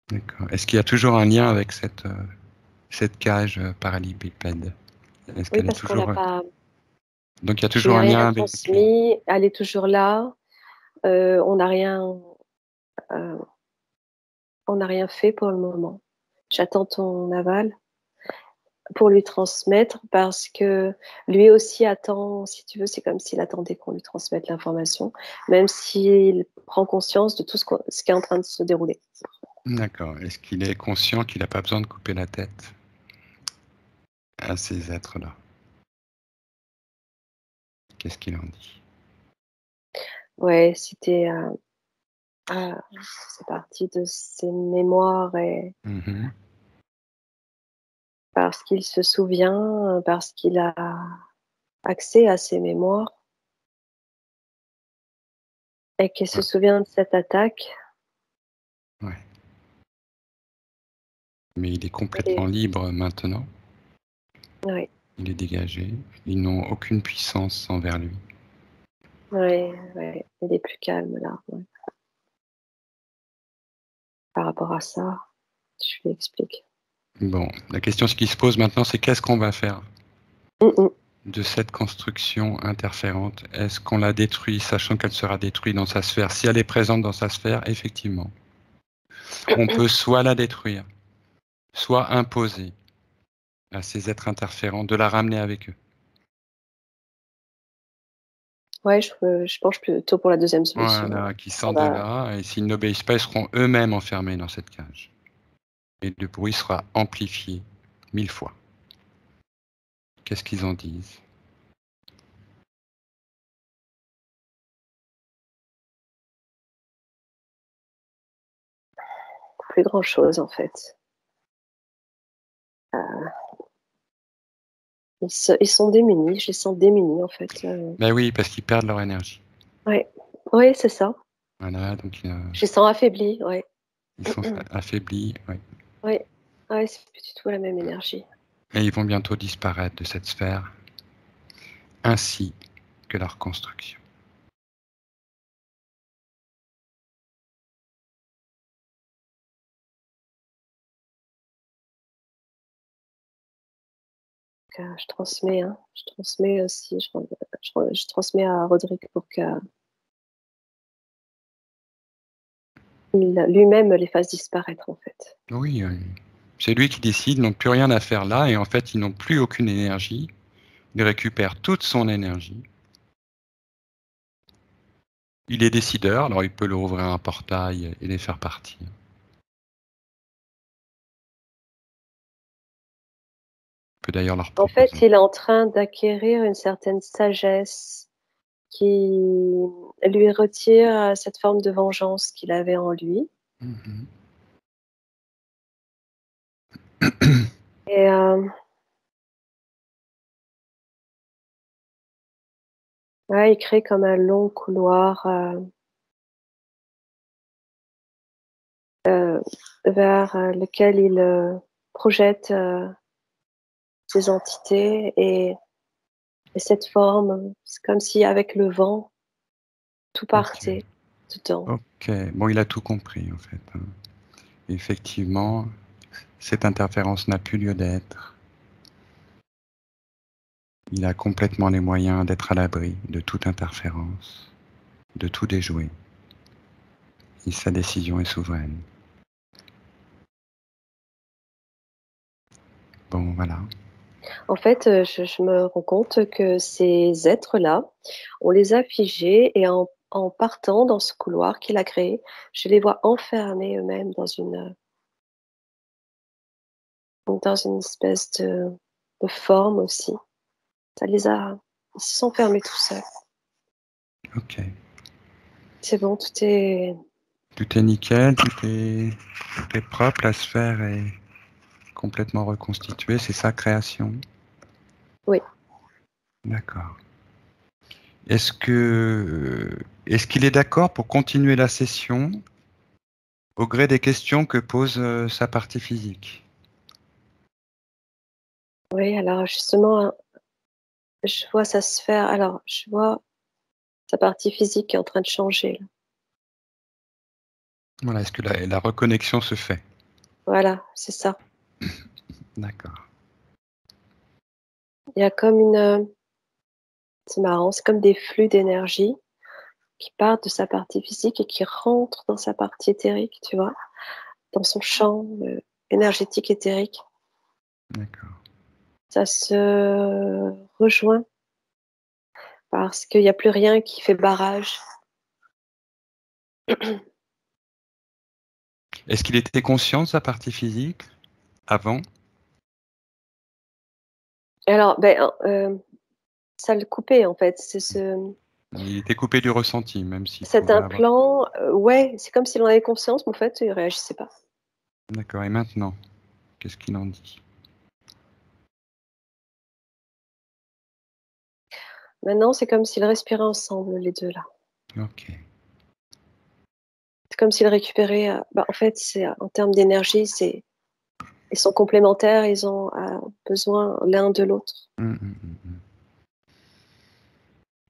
d'accord. Est-ce qu'il y a toujours un lien avec cette cage parallépipède? Est-ce Oui, qu'elle est parce qu'on l'a toujours. pas, Donc il y a je lui toujours ai un rien lien avec lui. transmis. Elle est toujours là. On n'a rien, euh, on n'a rien fait pour le moment. J'attends ton aval pour lui transmettre parce que lui aussi attend, si tu veux, c'est comme s'il attendait qu'on lui transmette l'information, même s'il prend conscience de tout ce qui est en train de se dérouler. D'accord. Est-ce qu'il est conscient qu'il n'a pas besoin de couper la tête à ces êtres-là? Qu'est-ce qu'il en dit? Ouais, c'est parti de ses mémoires et Mhm. parce qu'il se souvient, parce qu'il a accès à ses mémoires et qu'il se Ouais. souvient de cette attaque. Ouais. Mais il est complètement Et, libre maintenant. ouais, Il est dégagé. Ils n'ont aucune puissance envers lui. ouais, ouais, il est plus calme là. Ouais. Par rapport à ça, je lui explique. Bon, la question qui se pose maintenant, c'est qu'est-ce qu'on va faire Mm, de cette construction interférente? Est-ce qu'on la détruit, sachant qu'elle sera détruite dans sa sphère? Si elle est présente dans sa sphère, effectivement, on peut soit la détruire, soit imposer à ces êtres interférents de la ramener avec eux. Ouais, je penche plutôt pour la deuxième solution. Voilà, qui Ça sortent de va. là, et s'ils n'obéissent pas, ils seront eux-mêmes enfermés dans cette cage. Et le bruit sera amplifié 1000 fois. Qu'est-ce qu'ils en disent? Plus grand-chose en fait. Euh, Ils sont démunis, je les sens démunis en fait. Ben oui, parce qu'ils perdent leur énergie. Ouais, ouais, c'est ça. Voilà, donc Je les sens affaiblis, ouais. ils sont affaiblis, ouais. Ouais, ouais, c'est plus du tout la même énergie. Et ils vont bientôt disparaître de cette sphère, ainsi que leur construction. Je transmets, hein. Je transmets aussi, je transmets à Rodrigue pour que lui-même les fasse disparaître en fait. Oui, c'est lui qui décide, ils n'ont plus rien à faire là, et en fait, ils n'ont plus aucune énergie. Il récupère toute son énergie. Il est décideur, alors il peut leur ouvrir un portail et les faire partir. Il peut d'ailleurs leur En fait, proposer. il est en train d'acquérir une certaine sagesse qui lui retire cette forme de vengeance qu'il avait en lui. Mhm. Et ouais, il crée comme un long couloir vers lequel il projette ces entités et cette forme. C'est comme si avec le vent, tout Ok. partait dedans. Ok. Bon, il a tout compris en fait, hein. Effectivement, cette interférence n'a plus lieu d'être. Il a complètement les moyens d'être à l'abri de toute interférence, de tout déjouer. Et sa décision est souveraine. Bon, voilà. En fait, je me rends compte que ces êtres-là, on les a figés et en partant dans ce couloir qu'il a créé, je les vois enfermés eux-mêmes dans une espèce de forme aussi. Ça les a, ils se sont fermés tout seuls. Ok. C'est bon, tout est. Tout est nickel, tout est propre, la sphère est complètement reconstituée, c'est sa création. Oui. D'accord. Est-ce qu'il est d'accord pour continuer la session au gré des questions que pose sa partie physique? Oui, alors justement, je vois sa sphère. Alors, je vois sa partie physique qui est en train de changer, là. Voilà, est-ce que la reconnexion se fait? Voilà, c'est ça. D'accord. Il y a comme c'est marrant, c'est comme des flux d'énergie qui partent de sa partie physique et qui rentrent dans sa partie éthérique, tu vois, dans son champ énergétique éthérique. D'accord. Ça se rejoint parce qu'il n'y a plus rien qui fait barrage. Est-ce qu'il était conscient de sa partie physique avant? Alors, ben, ça le coupait en fait. Il était coupé du ressenti, même s'il Cet pouvait avoir. implant, ouais, c'est comme s'il en avait conscience, mais en fait, il réagissait pas. D'accord. Et maintenant, qu'est-ce qu'il en dit? Maintenant, c'est comme s'ils respiraient ensemble, les deux là. Ok. C'est comme s'ils récupéraient. En fait, c'est en termes d'énergie, ils sont complémentaires, ils ont besoin l'un de l'autre. Mm.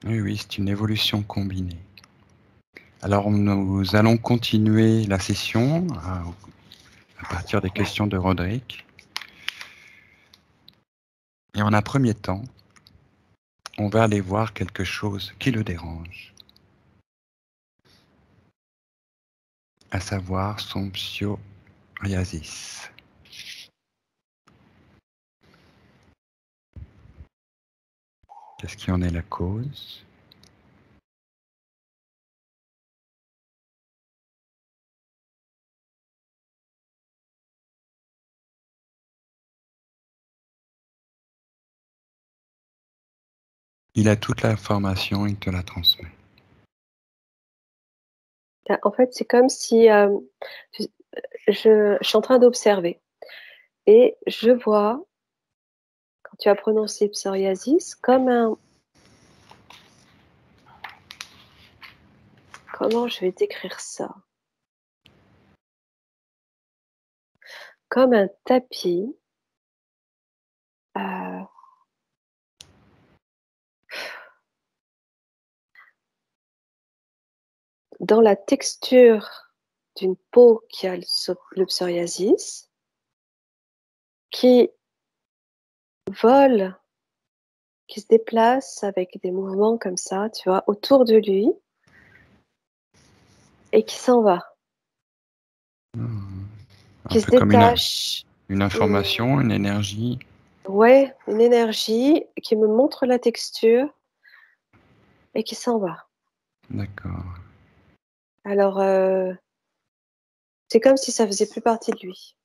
Oui, oui, c'est une évolution combinée. Alors, nous allons continuer la session à partir des questions de Roderick. Et en un premier temps, on va aller voir quelque chose qui le dérange, à savoir son psoriasis. Qu'est-ce qui en est la cause? Il a toute l'information, il te la transmet. En fait, c'est comme si je suis en train d'observer et je vois tu as prononcé psoriasis comme un... Comment je vais décrire ça? Comme un tapis euh, dans la texture d'une peau qui a le psoriasis, qui vole, qui se déplace avec des mouvements comme ça, tu vois, autour de lui, et qui s'en va, Un qui se peu comme détache. une information, une énergie. Ouais, une énergie qui me montre la texture et qui s'en va. D'accord. Alors, c'est comme si ça faisait plus partie de lui.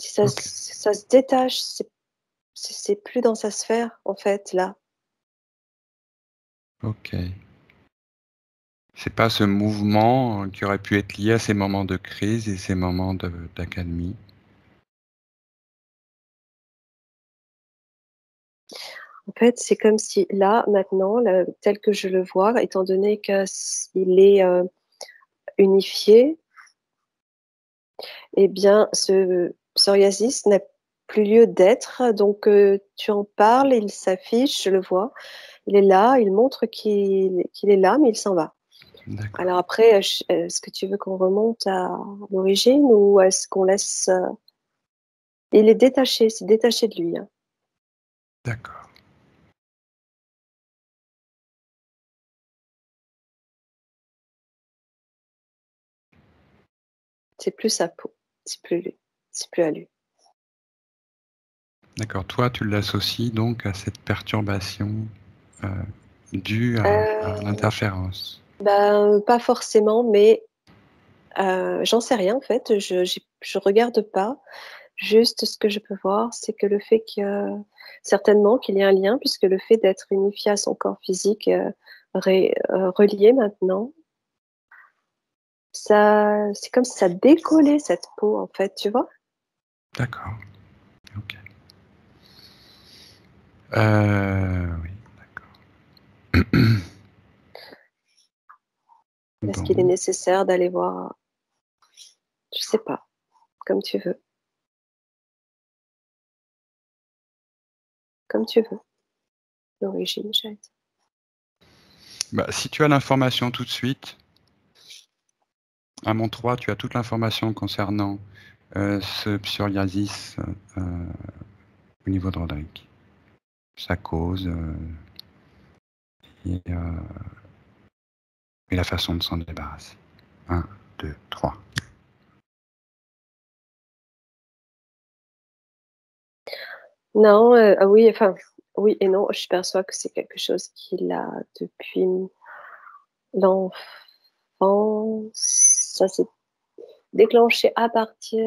Si ça, Ok. ça se détache, c'est plus dans sa sphère, en fait, là. Ok. C'est pas ce mouvement qui aurait pu être lié à ces moments de crise et ces moments d'accalmie. En fait, c'est comme si là, maintenant, là, tel que je le vois, étant donné qu'il est unifié, eh bien, ce psoriasis n'a plus lieu d'être. Donc, tu en parles, il s'affiche, je le vois. Il est là, il montre qu'il est là, mais il s'en va. D'accord. Alors après, est-ce que tu veux qu'on remonte à l'origine ou est-ce qu'on laisse... Il est détaché, c'est détaché de lui, hein. D'accord. C'est plus sa peau, c'est plus lui, c'est plus à lui. D'accord. Toi, tu l'associes donc à cette perturbation euh, due à Euh, l'interférence. ben, pas forcément, mais j'en sais rien en fait. Je regarde pas. Juste ce que je peux voir, c'est que le fait certainement qu'il y a un lien, puisque le fait d'être unifié à son corps physique, relié maintenant, ça, c'est comme si ça décollait cette peau en fait, tu vois? D'accord. Ok. Oui, d'accord. Est-ce qu'il est Bon. nécessaire d'aller voir? Je sais pas, comme tu veux, comme tu veux. L'origine, j'ai dit. Bah, si tu as l'information tout de suite, à mon 3, tu as toute l'information concernant ce psoriasis au niveau de Roderick. Sa cause et, euh, et la façon de s'en débarrasser. 1, 2, 3. Non, ah oui, enfin, oui et non. Je perçois que c'est quelque chose qu'il a depuis l'enfance. Ça s'est déclenché à partir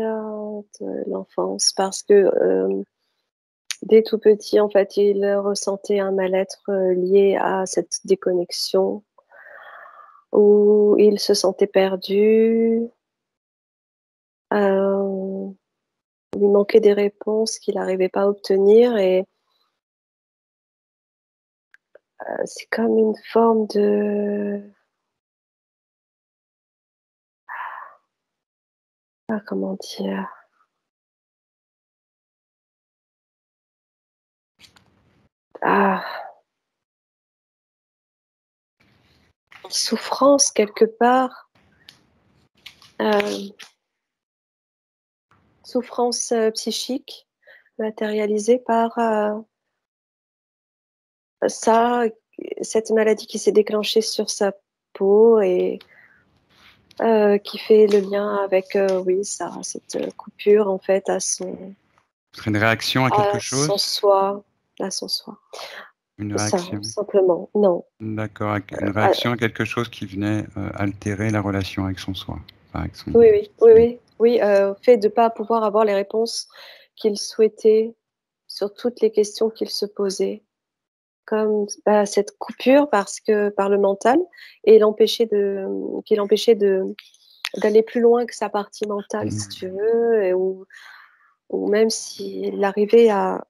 de l'enfance parce que dès tout petit, en fait, il ressentait un mal-être lié à cette déconnexion où il se sentait perdu, euh, il lui manquait des réponses qu'il n'arrivait pas à obtenir et c'est comme une forme de... Ah, comment dire? Ah, souffrance quelque part, euh, souffrance psychique matérialisée par ça, cette maladie qui s'est déclenchée sur sa peau et qui fait le lien avec, oui, ça, cette coupure en fait C'est une réaction à à quelque son chose? soi, à son soi. Une Ça, réaction. simplement, non. D'accord, une Ah, réaction à quelque chose qui venait altérer la relation avec son soi. Enfin, avec son, oui, oui, oui, oui, oui, au fait de ne pas pouvoir avoir les réponses qu'il souhaitait sur toutes les questions qu'il se posait, comme cette coupure parce que par le mental et qui l'empêchait d'aller plus loin que sa partie mentale, si tu veux, ou même s'il arrivait à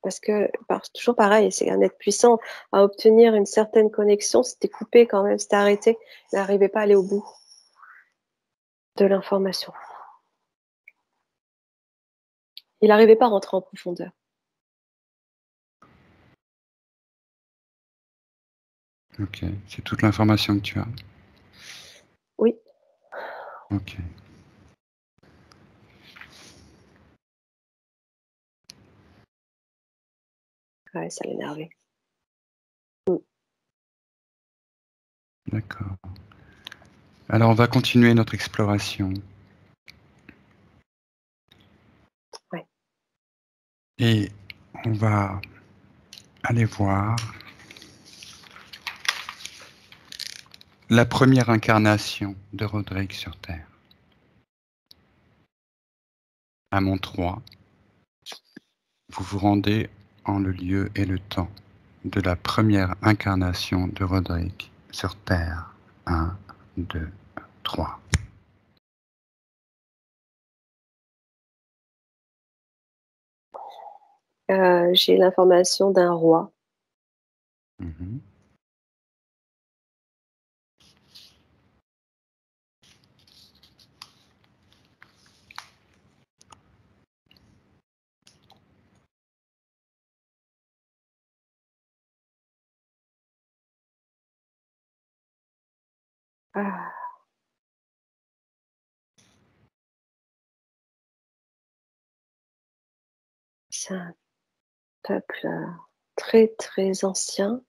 parce que toujours pareil, c'est un être puissant à obtenir une certaine connexion, c'était coupé quand même, c'était arrêté, il n'arrivait pas à aller au bout de l'information. Il n'arrivait pas à rentrer en profondeur. Ok, c'est toute l'information que tu as. Oui. Ok. Ouais, ça l'énervait. D'accord. Alors on va continuer notre exploration. Ouais. Et on va aller voir la première incarnation de Roderick sur Terre. À mon 3, vous vous rendez en le lieu et le temps de la première incarnation de Roderick sur Terre. 1, 2, 3. J'ai l'information d'un roi. Mhm. Ah, c'est un peuple très très ancien.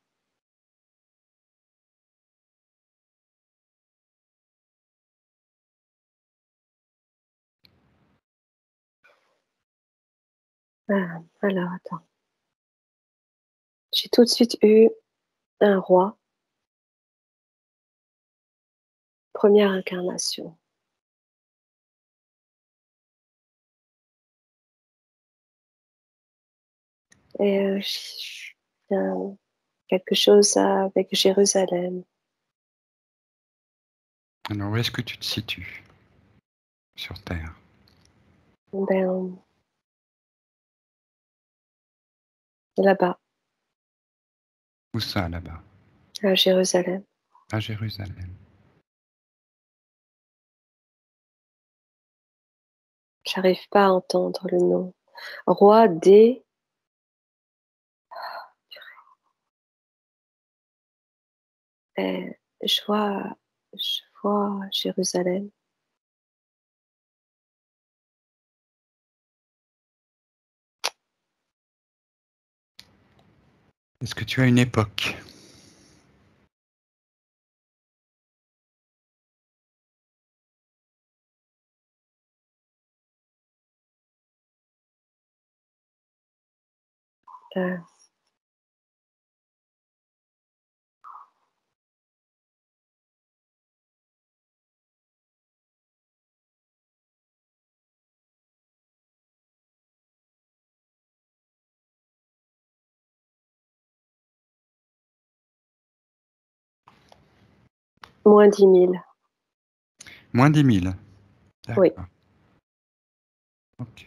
Alors, attends. J'ai tout de suite eu un roi, première incarnation. Et quelque chose avec Jérusalem. Alors où est-ce que tu te situes sur Terre? Ben, là-bas, Où ça là-bas? à Jérusalem. À Jérusalem. J'arrive pas à entendre le nom. Roi des... Euh, je vois Jérusalem. Est-ce que tu as une époque? Euh, moins 10 000. Moins 10 000. Oui. D'accord. Ok.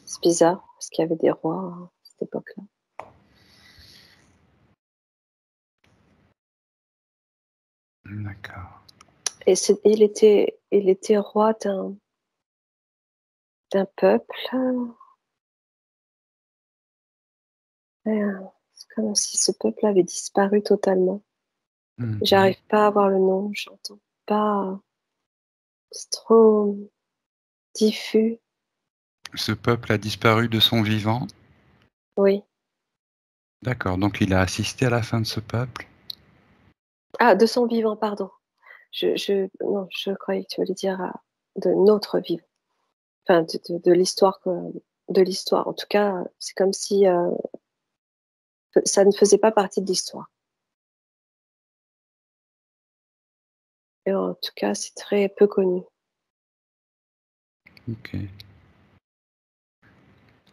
C'est bizarre, parce qu'il y avait des rois à cette époque-là. D'accord. Et il était roi d'un peuple. C'est comme si ce peuple avait disparu totalement. Mhm. J'arrive pas à voir le nom, j'entends pas. C'est trop diffus. Ce peuple a disparu de son vivant. Oui. D'accord. Donc il a assisté à la fin de ce peuple. Ah, de son vivant, pardon. Non, je croyais que tu voulais dire de notre vivant. Enfin, de l'histoire, de l'histoire. En tout cas, c'est comme si ça ne faisait pas partie de l'histoire. Et en tout cas, c'est très peu connu. Ok.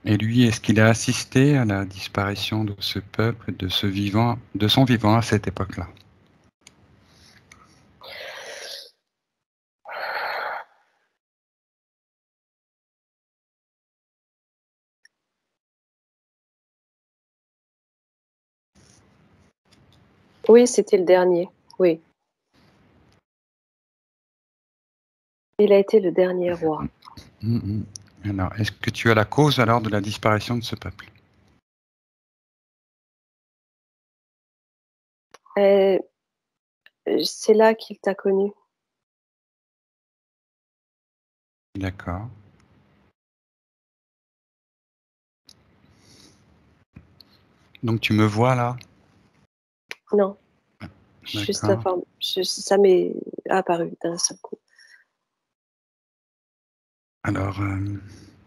Et lui, est-ce qu'il a assisté à la disparition de ce peuple, de son vivant à cette époque-là? Oui, c'était le dernier, oui. Il a été le dernier roi. Mhm. Alors, est-ce que tu as la cause alors de la disparition de ce peuple? Et c'est là qu'il t'a connu. D'accord. Donc tu me vois là? Non, juste la D'accord. forme. Ça m'est apparu d'un seul coup. Alors,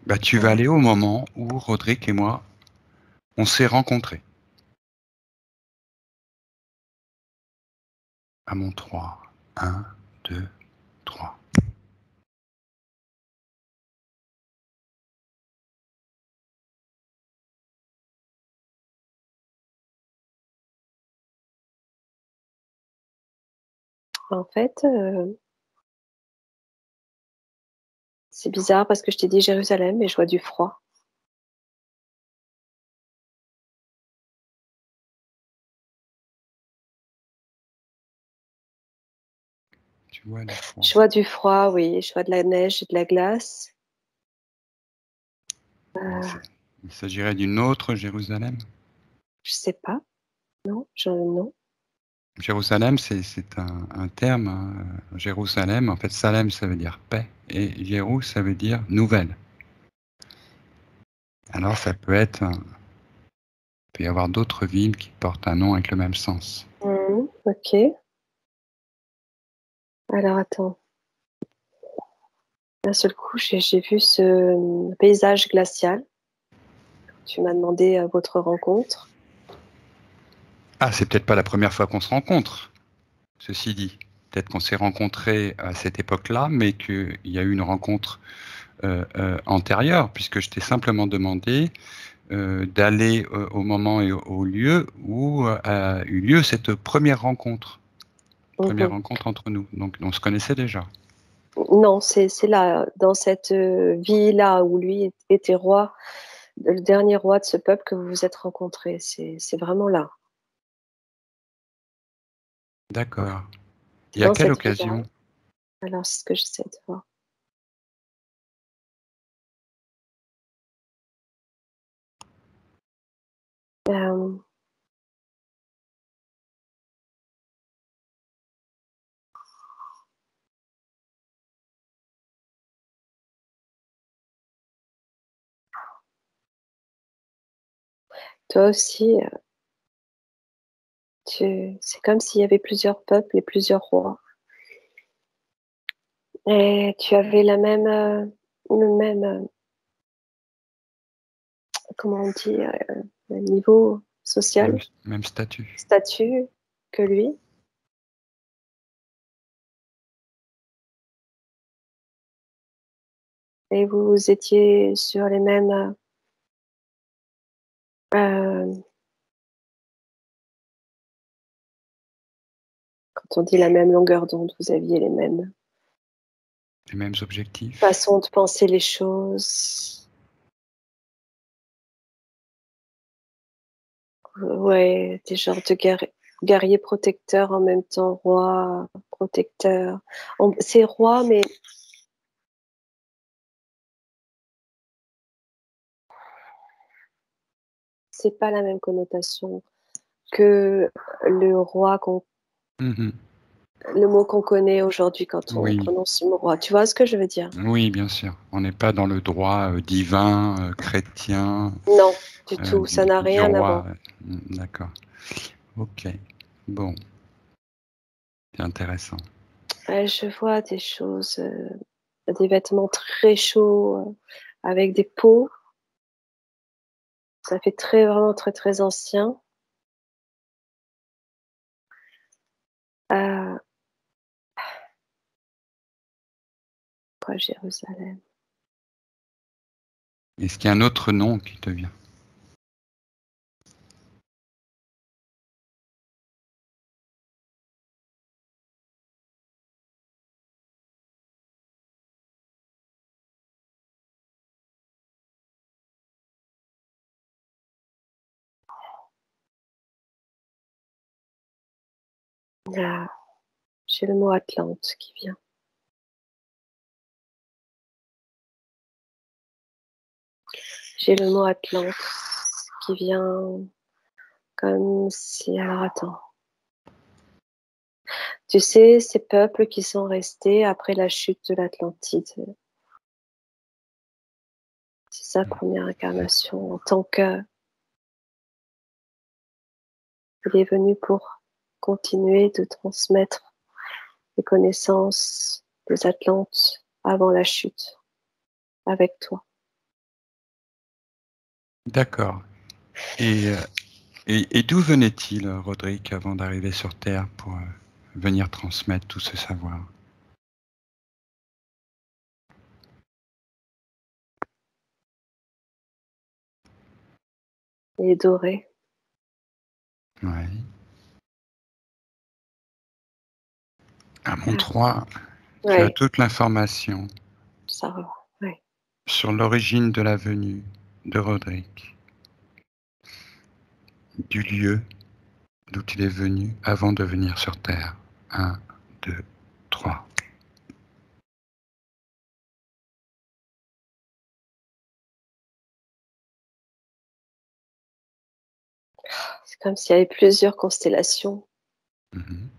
bah, tu vas Ouais. aller au moment où Roderick et moi, on s'est rencontrés. À mon 3. 1, 2, 3. En fait, c'est bizarre parce que je t'ai dit Jérusalem et je vois du froid. Tu vois du froid. Je vois du froid, oui. Je vois de la neige et de la glace. Il Euh, s- il s'agirait d'une autre Jérusalem. je sais pas. Non, non. Jérusalem, c'est un terme, hein. Jérusalem, en fait, Salem, ça veut dire paix, et Jérou, ça veut dire nouvelle. Alors, ça peut être, il peut y avoir d'autres villes qui portent un nom avec le même sens. Ok. Alors attends. D'un seul coup, j'ai vu ce paysage glacial. Tu m'as demandé votre rencontre. Ah, c'est peut-être pas la première fois qu'on se rencontre, ceci dit. Peut-être qu'on s'est rencontrés à cette époque-là, mais qu'il y a eu une rencontre antérieure, puisque je t'ai simplement demandé d'aller au moment et au lieu où a eu lieu cette première Mhm. rencontre entre nous. Donc, on se connaissait déjà. Non, c'est là, dans cette ville-là où lui était roi, le dernier roi de ce peuple que vous vous êtes rencontrés. C'est vraiment là, D'accord. Et à dans quelle cette ville-là. occasion? Alors, c'est ce que j'essaie de voir. Euh, toi aussi, c'est comme s'il y avait plusieurs peuples et plusieurs rois. Et tu avais le même, comment on dit, niveau Même, social, même statut. statut que lui. Et vous étiez sur les mêmes, euh, quand on dit la même longueur d'onde, vous aviez les mêmes Les mêmes objectifs. façons de penser les choses. Ouais, des genres de guerriers protecteurs en même temps, roi, protecteur. C'est roi, mais c'est pas la même connotation que le roi Mhm. le mot qu'on connaît aujourd'hui quand on Oui, prononce le mot roi. Tu vois ce que je veux dire? oui, bien sûr. On n'est pas dans le droit divin, chrétien, Non, du tout. Ça n'a du rien à voir. roi. D'accord. Ok. Bon, c'est intéressant. Je vois des choses, des vêtements très chauds, avec des peaux. Ça fait vraiment très, très ancien. Euh, quoi, Jérusalem? Est-ce qu'il y a un autre nom qui te vient? Ah, j'ai le mot Atlante qui vient. J'ai le mot Atlante qui vient comme si... Alors attends. Tu sais, ces peuples qui sont restés après la chute de l'Atlantide, c'est sa première incarnation en tant que... Il est venu pour continuer de transmettre les connaissances des Atlantes avant la chute, avec toi. D'accord. Et d'où venait-il, Roderick, avant d'arriver sur Terre pour venir transmettre tout ce savoir? Il est doré. Ouais. À mon 3, tu as Ouais, toute l'information ça va. Ouais. sur l'origine de la venue de Roderick, du lieu d'où il est venu avant de venir sur Terre. 1, 2, 3. C'est comme s'il y avait plusieurs constellations. Mhm.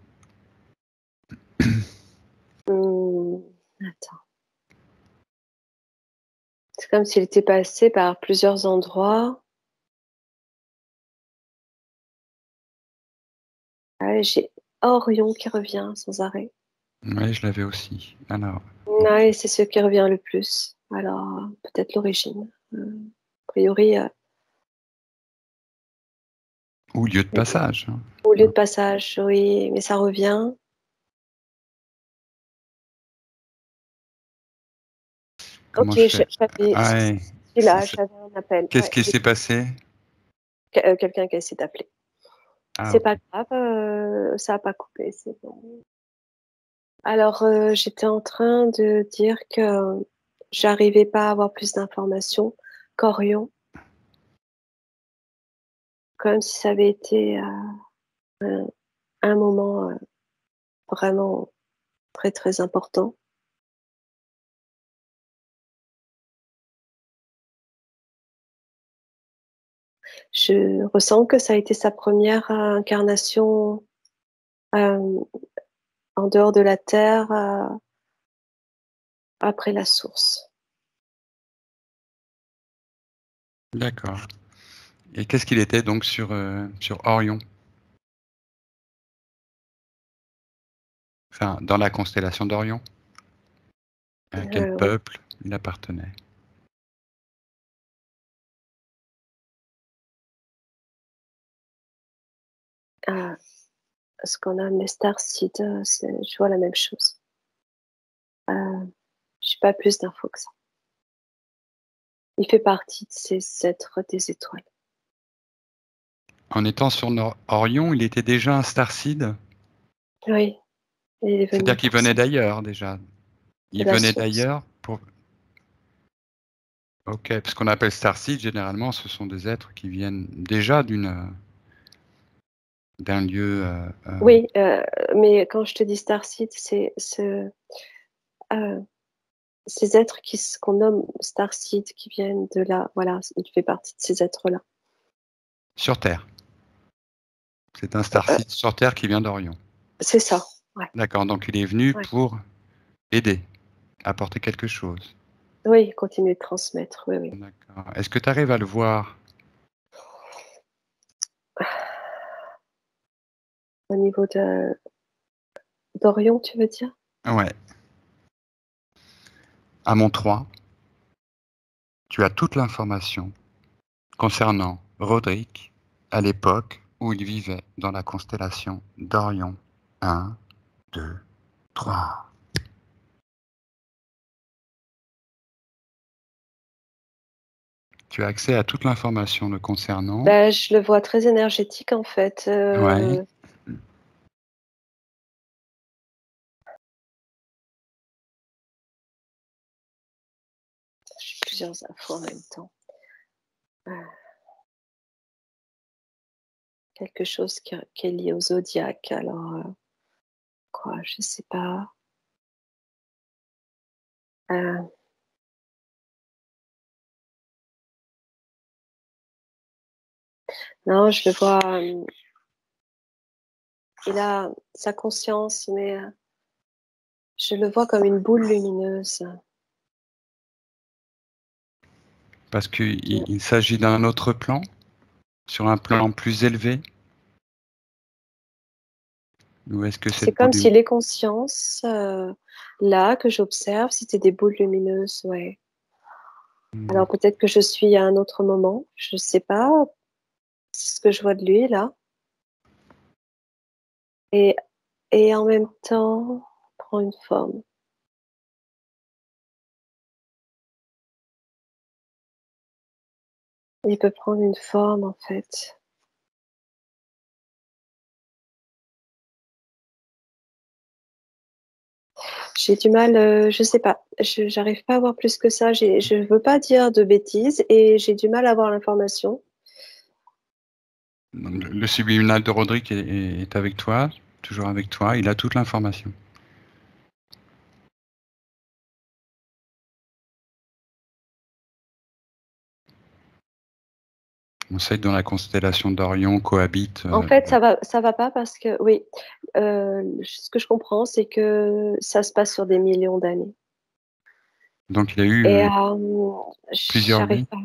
Attends. C'est comme s'il était passé par plusieurs endroits. Ouais, j'ai Orion qui revient sans arrêt. Oui, je l'avais aussi. Alors, Ouais, c'est ce qui revient le plus. Alors, peut-être l'origine. A priori, ou lieu de passage. Hein. au lieu de passage, oui, mais ça revient. Ok, Comment je fais? j'avais, Ah, ouais. là, j'avais un appel. Qu'est-ce Ouais, qui s'est passé? quelqu'un qui a essayé d'appeler. Ah, C'est ok. pas grave, ça n'a pas coupé, c'est bon. Alors, j'étais en train de dire que j'arrivais pas à avoir plus d'informations qu'Orion, comme si ça avait été un moment vraiment très très important. Je ressens que ça a été sa première incarnation euh, en dehors de la Terre après la source. D'accord. Et qu'est-ce qu'il était donc sur Orion? Enfin, dans la constellation d'Orion? À quel Oui, peuple il appartenait? ce qu'on a amené Starseed, je vois la même chose. Euh, je n'ai pas plus d'infos que ça. Il fait partie de ces êtres des étoiles. En étant sur Orion, il était déjà un starseed? Oui, il est C'est-à-dire venu qu'il pour ça. venait d'ailleurs déjà. De Il la venait source. d'ailleurs pour. Ok, parce qu'on appelle starseed, généralement, ce sont des êtres qui viennent déjà d'un lieu. Oui, mais quand je te dis Starseed, c'est euh, ces êtres qu'on nomme Starseed qui viennent de là. Voilà, il fait partie de ces êtres-là. Sur Terre. C'est un Euh, starseed sur Terre qui vient d'Orion. c'est ça. Ouais, D'accord, donc il est venu ouais. pour aider, apporter quelque chose. Oui, continue de transmettre. Oui, oui. D'accord. Est-ce que tu arrives à le voir? Au niveau d'Orion, tu veux dire? Ouais. À mon 3, tu as toute l'information concernant Roderick à l'époque où il vivait dans la constellation d'Orion. 1, 2, 3. Tu as accès à toute l'information le concernant. Ben, je le vois très énergétique en fait. Ouais. J'ai plusieurs infos en même temps. Euh, quelque chose qui est lié au zodiaque. Alors, quoi. Je sais pas. Euh, non, je le vois. Il a sa conscience, mais je le vois comme une boule lumineuse. Parce qu'il s'agit d'un autre plan, sur un plan plus élevé? Ou est-ce que C'est cette boule comme si les consciences, là, que j'observe, c'était des boules lumineuses, ouais. Alors peut-être que je suis à un autre moment, je sais pas, c'est ce que je vois de lui, là. Et, et en même temps, prend une forme. Il peut prendre une forme, en fait. J'ai du mal, je sais pas, j'arrive pas à voir plus que ça. Je veux pas dire de bêtises et j'ai du mal à avoir l'information. le subliminal de Roderick est avec toi, toujours avec toi, il a toute l'information. On sait que dans la constellation d'Orion cohabite. En fait, ça va pas parce que, oui, ce que je comprends, c'est que ça se passe sur des millions d'années. Donc il a Et eu plusieurs j'arrive vies. pas.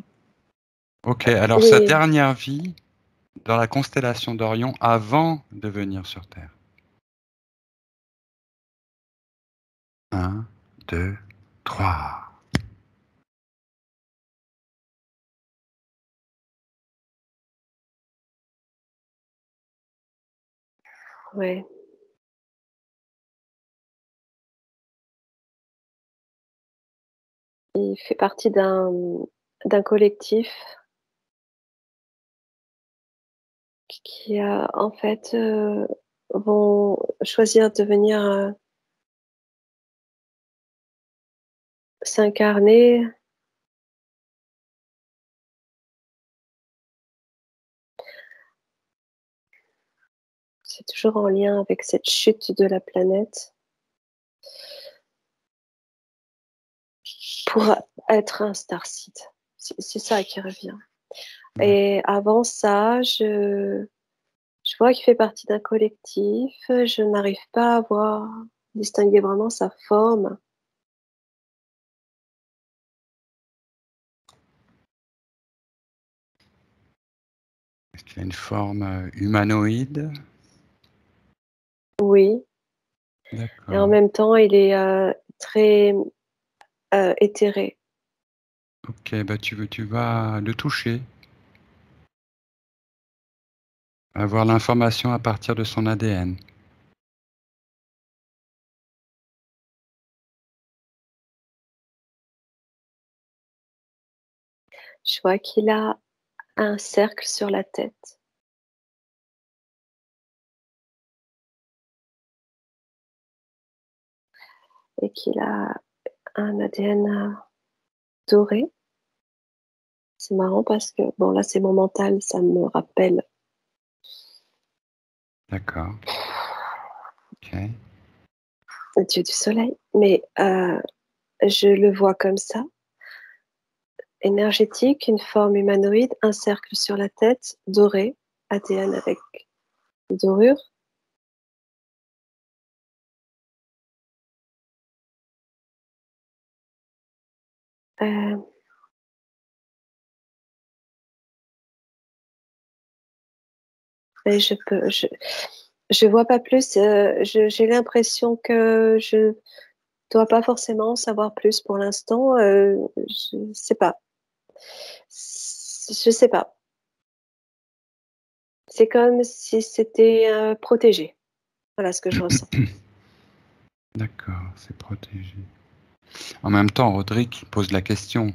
Ok, alors sa Oui, dernière vie dans la constellation d'Orion avant de venir sur Terre. 1, 2, 3. ouais. Il fait partie d'un collectif qui en fait, vont choisir de venir s'incarner. C'est toujours en lien avec cette chute de la planète pour être un starseed. C'est ça qui revient. Et avant ça, je vois qu'il fait partie d'un collectif. Je n'arrive pas à voir, distinguer vraiment sa forme. Est-ce qu'il a une forme humanoïde? Oui. Et en D'accord. même temps, il est très éthéré. Ok, bah tu vas le toucher, avoir l'information à partir de son ADN. Je vois qu'il a un cercle sur la tête et qu'il a un ADN doré. C'est marrant parce que, bon, là, c'est mon mental, ça me rappelle D'accord. Ok. le dieu du soleil, mais je le vois comme ça, énergétique, une forme humanoïde, un cercle sur la tête, doré, ADN avec dorure. Euh, et je vois pas plus. J'ai l'impression que je dois pas forcément savoir plus pour l'instant. Je sais pas. Je sais pas. C'est comme si c'était protégé. Voilà ce que je ressens. D'accord, c'est protégé. En même temps, Roderick pose la question,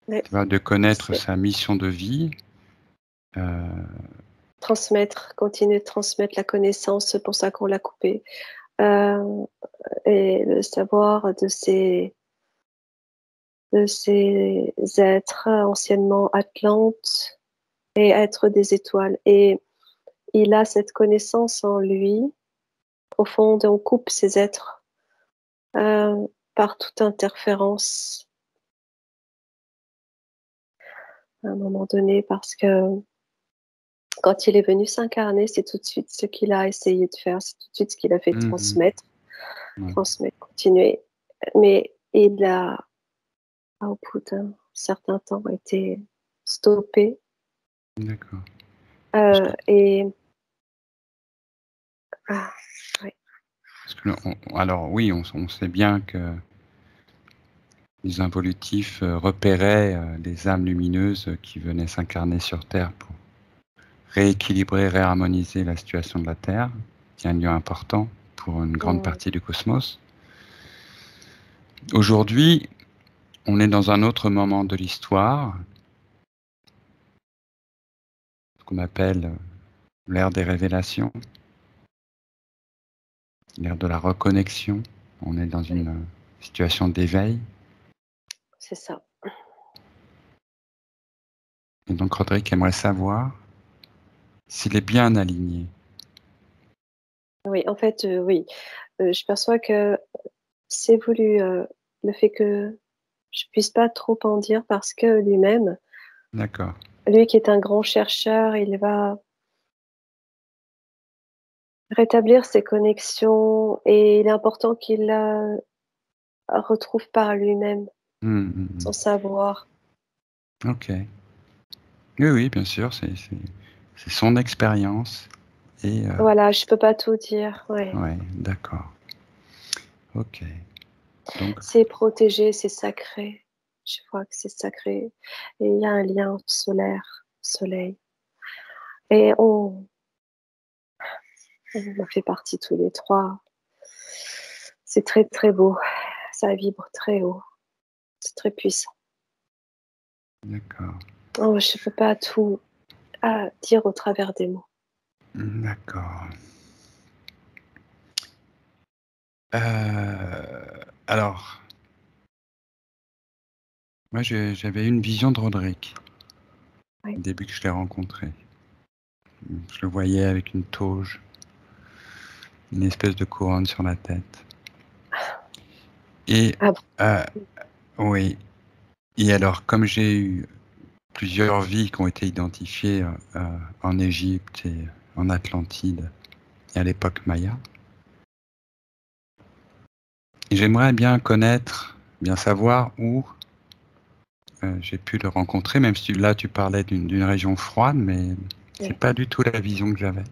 Mais tu vois, de connaître c'est sa mission de vie. transmettre, continuer de transmettre la connaissance, c'est pour ça qu'on l'a coupé. Euh, et le savoir de ces êtres anciennement Atlantes et êtres des étoiles. Et il a cette connaissance en lui profonde et on coupe ces êtres par toute interférence à un moment donné, parce que quand il est venu s'incarner, c'est tout de suite ce qu'il a essayé de faire, c'est tout de suite ce qu'il a fait Mhm. Ouais. transmettre, continuer. Mais il a, au bout d'un certain temps, été stoppé. D'accord. Parce que, Et ouais, parce que alors oui, on sait bien que les involutifs repéraient les âmes lumineuses qui venaient s'incarner sur Terre pour rééquilibrer, réharmoniser la situation de la Terre, qui est un lieu important pour une grande mm, partie du cosmos. Aujourd'hui, on est dans un autre moment de l'histoire, ce qu'on appelle l'ère des révélations, l'ère de la reconnexion. On est dans ouais, une situation d'éveil. c'est ça. Et donc Roderick aimerait savoir s'il est bien aligné. Oui, en fait, oui. Je perçois que c'est voulu le fait que je puisse pas trop en dire parce que lui-même, D'accord. lui qui est un grand chercheur, il va rétablir ses connexions et il est important qu'il la retrouve par lui-même, son savoir. Ok. Oui, oui, bien sûr, c'est son expérience. Et Voilà, je peux pas tout dire. Ouais. ouais, d'accord. Ok. Donc, C'est protégé, c'est sacré. Je vois que c'est sacré. Et il y a un lien solaire, soleil. Et on en fait partie tous les trois. C'est très, très beau. Ça vibre très haut. C'est très puissant. d'accord. Oh, je ne peux pas tout dire au travers des mots. D'accord. Alors, moi, j'avais une vision de Roderick, Oui. au début que je l'ai rencontré. Je le voyais avec une toge, une espèce de couronne sur la tête. Et, Ah bon. euh, oui. Et alors, comme j'ai eu plusieurs vies qui ont été identifiées en Égypte et en Atlantide et à l'époque Maya, et j'aimerais bien connaître, bien savoir où j'ai pu le rencontrer, même si là tu parlais d'une région froide, mais c'est Oui. pas du tout la vision que j'avais.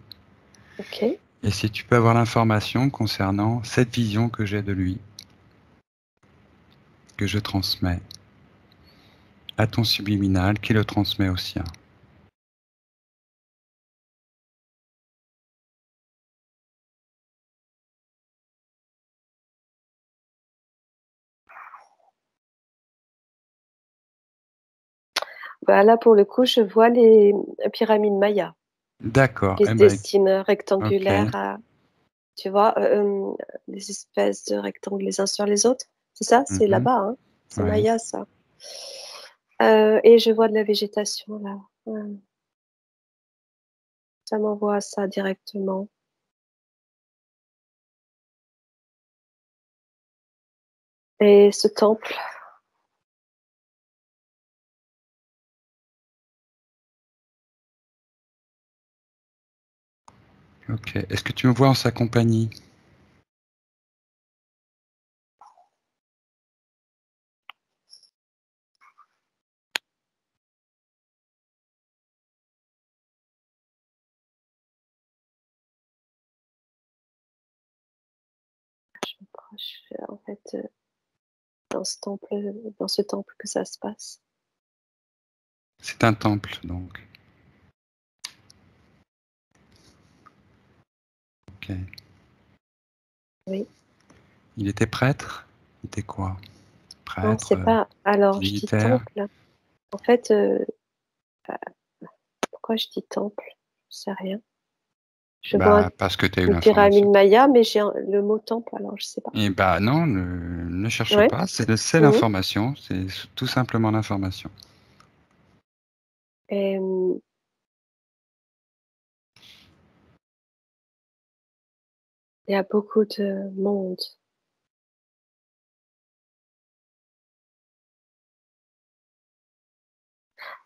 Ok. Et si tu peux avoir l'information concernant cette vision que j'ai de lui, que je transmets à ton subliminal, qui le transmet au sien. Bah, là, pour le coup, je vois les pyramides mayas D'accord. qui se Eh ben, dessinent ok. rectangulaires à, tu vois, des espèces de rectangles les uns sur les autres. C'est ça? C'est Mhm. là-bas, hein? C'est Ouais. maya, ça. Et je vois de la végétation, là. Ouais. Ça m'envoie à ça directement. Et ce temple, Ok. Est-ce que tu me vois en sa compagnie? en fait, dans ce temple que ça se passe. C'est un temple, donc. Ok. Oui. Il était prêtre? Il était quoi? Non, Prêtre, c'est pas. Alors, je dis dignitaire? temple. En fait, euh, pourquoi je dis temple? Je sais rien. Je vois Bah, parce que tu as eu une pyramide l'information. maya, mais j'ai le mot temple, alors je sais pas. Et bah non, ne cherche Ouais. pas, c'est Mhm. l'information, c'est tout simplement l'information. Et, Il y a beaucoup de monde.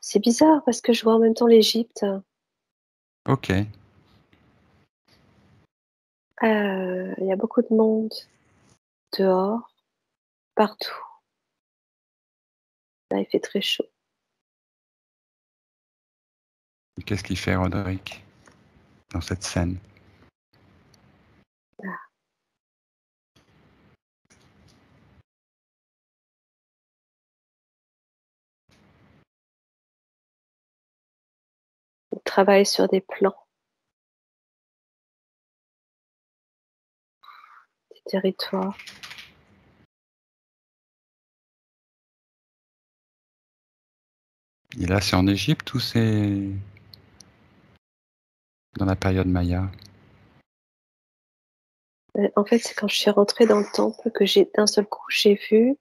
C'est bizarre parce que je vois en même temps l'Égypte. Ok. Il y a beaucoup de monde dehors, partout. Là, il fait très chaud. Qu'est-ce qu'il fait, Roderick, dans cette scène? Il travaille sur des plans, des territoires. Et là, c'est en Égypte ou c'est dans la période Maya? En fait, c'est quand je suis rentrée dans le temple que d'un seul coup, j'ai vu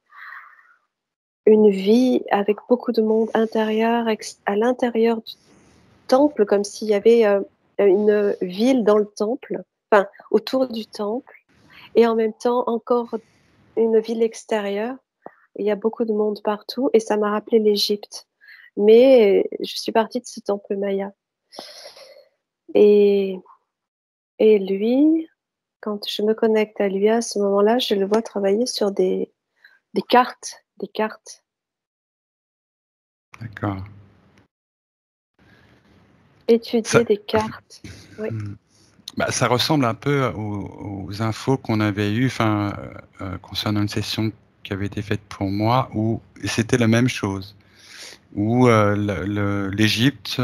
une vie avec beaucoup de monde intérieur, à l'intérieur du temple, comme s'il y avait une ville dans le temple, enfin, autour du temple, et en même temps, encore une ville extérieure. Il y a beaucoup de monde partout, et ça m'a rappelé l'Égypte. Mais je suis partie de ce temple maya. Et, et lui, quand je me connecte à lui à ce moment-là, je le vois travailler sur des cartes, des cartes. D'accord. Étudier Ça, des cartes. Oui. bah, ça ressemble un peu aux infos qu'on avait eues, enfin, concernant une session qui avait été faite pour moi, où c'était la même chose, où l'Égypte,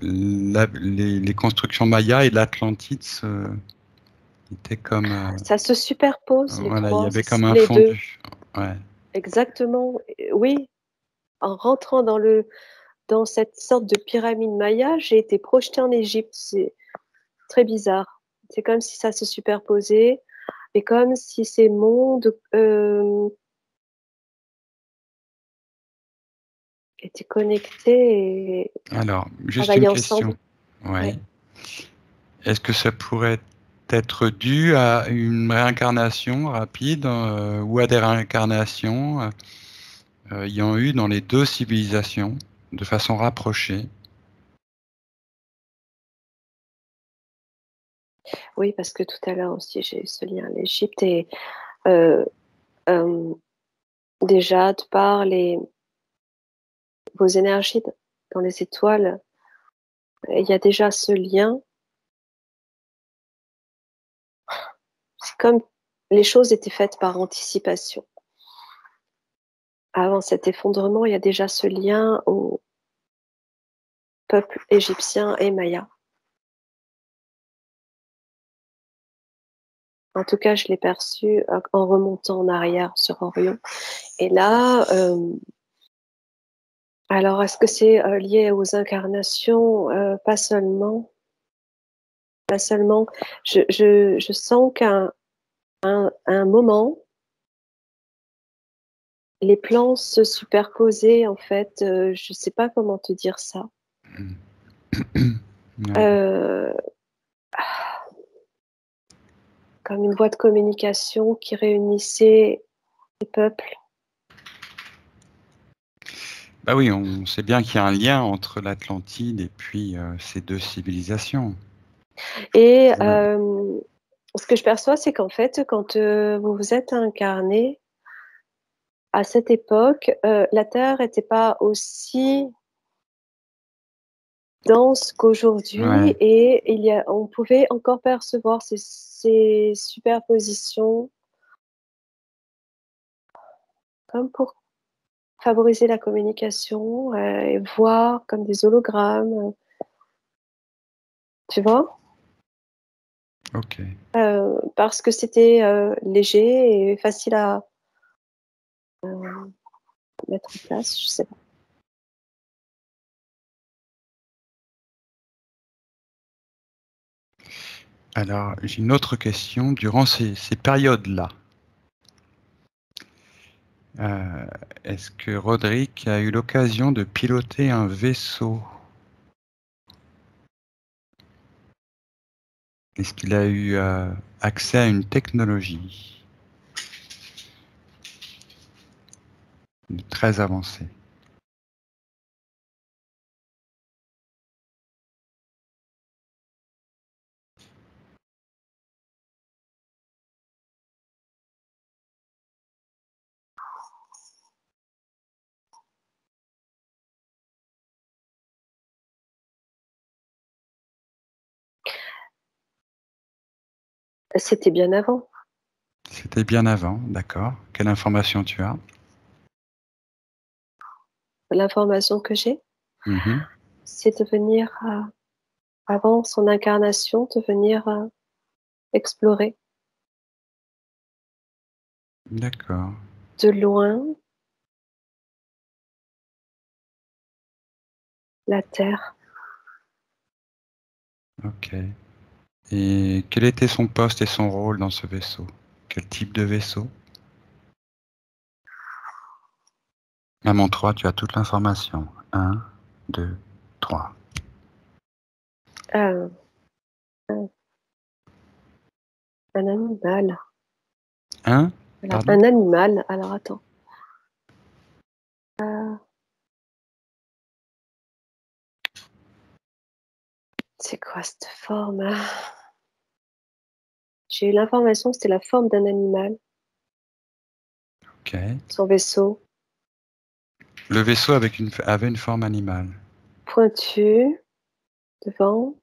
les constructions mayas et l'Atlantide étaient comme, Ça se superpose, les voilà, il y trois, avait comme un les deux. fondu. Ouais. Exactement. Oui, en rentrant dans cette sorte de pyramide maya, j'ai été projetée en Égypte. C'est très bizarre. C'est comme si ça se superposait et comme si ces mondes étaient connectés et Alors, juste une travaillaient ensemble. question. Ouais. Ouais. Est-ce que ça pourrait être dû à une réincarnation rapide ou à des réincarnations ayant eu dans les deux civilisations de façon rapprochée? Oui, parce que tout à l'heure aussi, j'ai eu ce lien à l'Égypte et euh, euh, déjà, de par vos énergies dans les étoiles, il y a déjà ce lien. C'est comme les choses étaient faites par anticipation. Avant cet effondrement, il y a déjà ce lien au peuple égyptien et maya. En tout cas, je l'ai perçu en remontant en arrière sur Orion. Et là, alors est-ce que c'est lié aux incarnations? Pas seulement. Pas seulement. Je sens qu'à un moment, les plans se superposaient, en fait. Je ne sais pas comment te dire ça. Ouais. Euh, Comme une voie de communication qui réunissait les peuples. Bah oui, on sait bien qu'il y a un lien entre l'Atlantide et puis ces deux civilisations. Et Ouais. ce que je perçois, c'est qu'en fait, quand vous vous êtes incarné, à cette époque, la Terre n'était pas aussi dense qu'aujourd'hui Ouais. et on pouvait encore percevoir ces superpositions comme pour favoriser la communication et voir comme des hologrammes, tu vois, Ok. parce que c'était léger et facile à mettre en place, je sais pas. Alors, j'ai une autre question. Durant ces périodes-là, euh, est-ce que Roderick a eu l'occasion de piloter un vaisseau? Est-ce qu'il a eu accès à une technologie très avancée? C'était bien avant. C'était bien avant, d'accord. Quelle information tu as? L'information que j'ai, Mhm. c'est de venir, avant son incarnation, de venir explorer D'accord, de loin la Terre. ok. Et quel était son poste et son rôle dans ce vaisseau? Quel type de vaisseau? Maman 3, tu as toute l'information. Un, 2, 3. Euh, un animal. Un, Alors, pardon? un animal. Alors, attends. Euh, c'est quoi cette forme, hein? J'ai eu l'information que c'était la forme d'un animal, Ok. son vaisseau, Le vaisseau avait une forme animale. pointu, devant,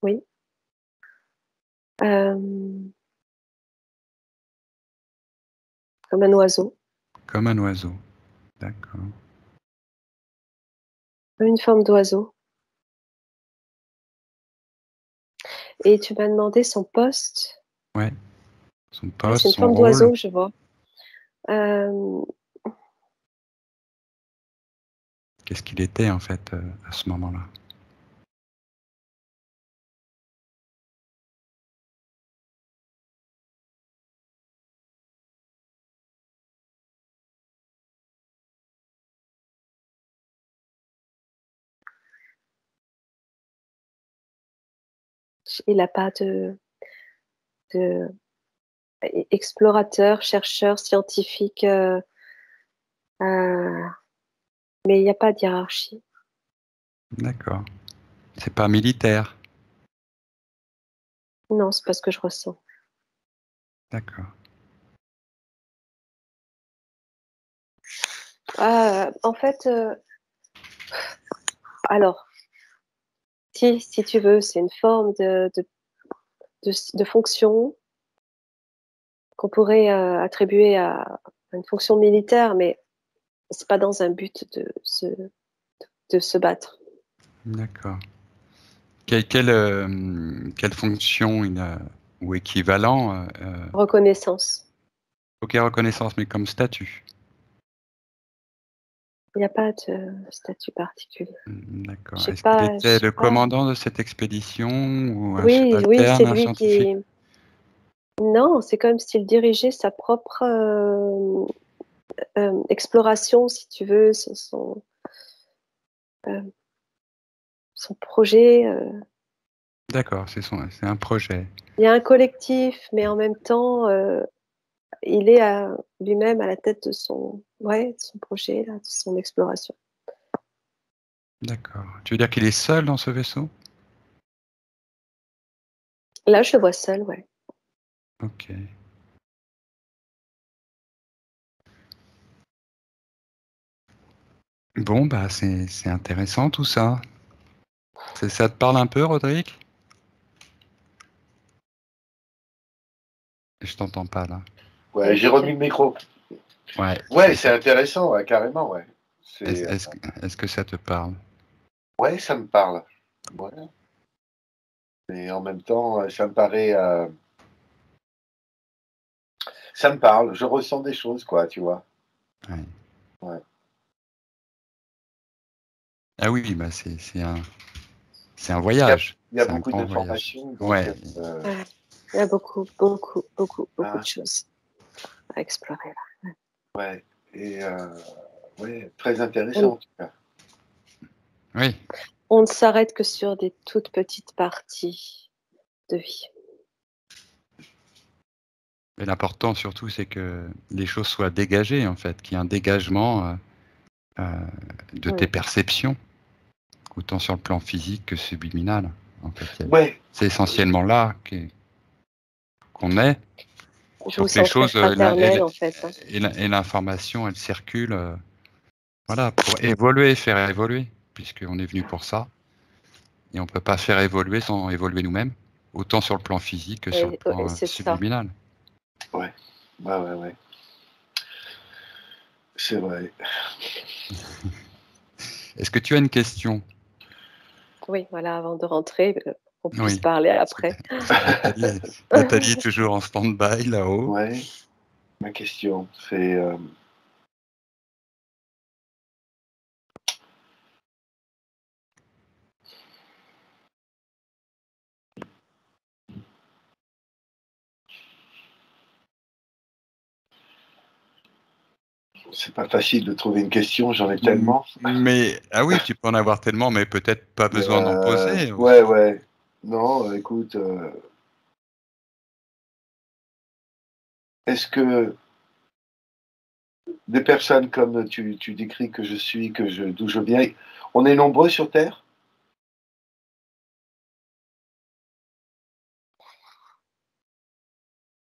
oui. Euh, comme un oiseau. Comme un oiseau. D'accord. Une forme d'oiseau. Et tu m'as demandé son poste. Ouais. Son Ah, poste, c'est une son forme rôle. d'oiseau, je vois. Euh, Qu'est-ce qu'il était en fait à ce moment-là? il n'a pas de explorateur, chercheur, scientifique, euh, mais il n'y a pas de hiérarchie. D'accord. C'est pas militaire. Non, c'est pas ce que je ressens. D'accord. En fait, alors, si tu veux, c'est une forme de fonction qu'on pourrait attribuer à une fonction militaire, mais c'est pas dans un but de se battre. D'accord. Quelle fonction il a, ou équivalent, Reconnaissance. ok, reconnaissance, mais comme statut. Il n'y a pas de statut particulier. D'accord. J'ai Est-ce qu'il pas, était j'ai le pas. commandant de cette expédition ou un Oui, oui, subalterne, c'est un lui qui. scientifique? Non, c'est comme s'il dirigeait sa propre exploration, si tu veux, euh, son projet. D'accord, c'est un projet. Il y a un collectif, mais en même temps, il est lui-même à la tête de son projet, là, de son exploration. D'accord. Tu veux dire qu'il est seul dans ce vaisseau? Là, je le vois seul, ouais. Ok. Bon, bah c'est intéressant tout ça. Ça te parle un peu, Rodrigue? Je t'entends pas là. Ouais, j'ai remis le micro. Ouais. Ouais, c'est intéressant, ouais, carrément, ouais. Est-ce, C'est, est-ce, est-ce que ça te parle? ouais, ça me parle. Ouais. Et en même temps, ça me paraît, ça me parle. Je ressens des choses, quoi, tu vois. Ouais. Ouais. Ah oui, bah c'est un Il y a, voyage. il y a C'est un beaucoup grand voyage. d'informations, donc, Ouais. Ouais. Il y a beaucoup, beaucoup, beaucoup, beaucoup de hein, choses à explorer là. ouais. Et ouais, très intéressant On, en tout cas. Oui. On ne s'arrête que sur des toutes petites parties de vie. Et l'important surtout, c'est que les choses soient dégagées, en fait, qu'il y ait un dégagement de tes perceptions, autant sur le plan physique que subliminal. En fait, Ouais. c'est essentiellement là qu'on est. Je Pour vous que les sens très choses fraternelle, en fait. Hein. et l'information, elle circule, voilà, pour évoluer, faire évoluer, puisqu'on est venu pour ça. Et on ne peut pas faire évoluer sans évoluer nous-mêmes, autant sur le plan physique que sur le plan C'est ça. subliminal. Ouais. Ouais. C'est vrai. Est-ce que tu as une question? Oui, voilà, avant de rentrer, on puisse Oui. parler après. Nathalie est toujours en stand-by là-haut. Ouais. Ma question, c'est c'est pas facile de trouver une question, j'en ai tellement. Mais ah oui, tu peux en avoir tellement, mais peut-être pas besoin d'en poser. Ouais. Non, écoute, est-ce que des personnes comme tu décris que je suis, d'où je viens, on est nombreux sur Terre?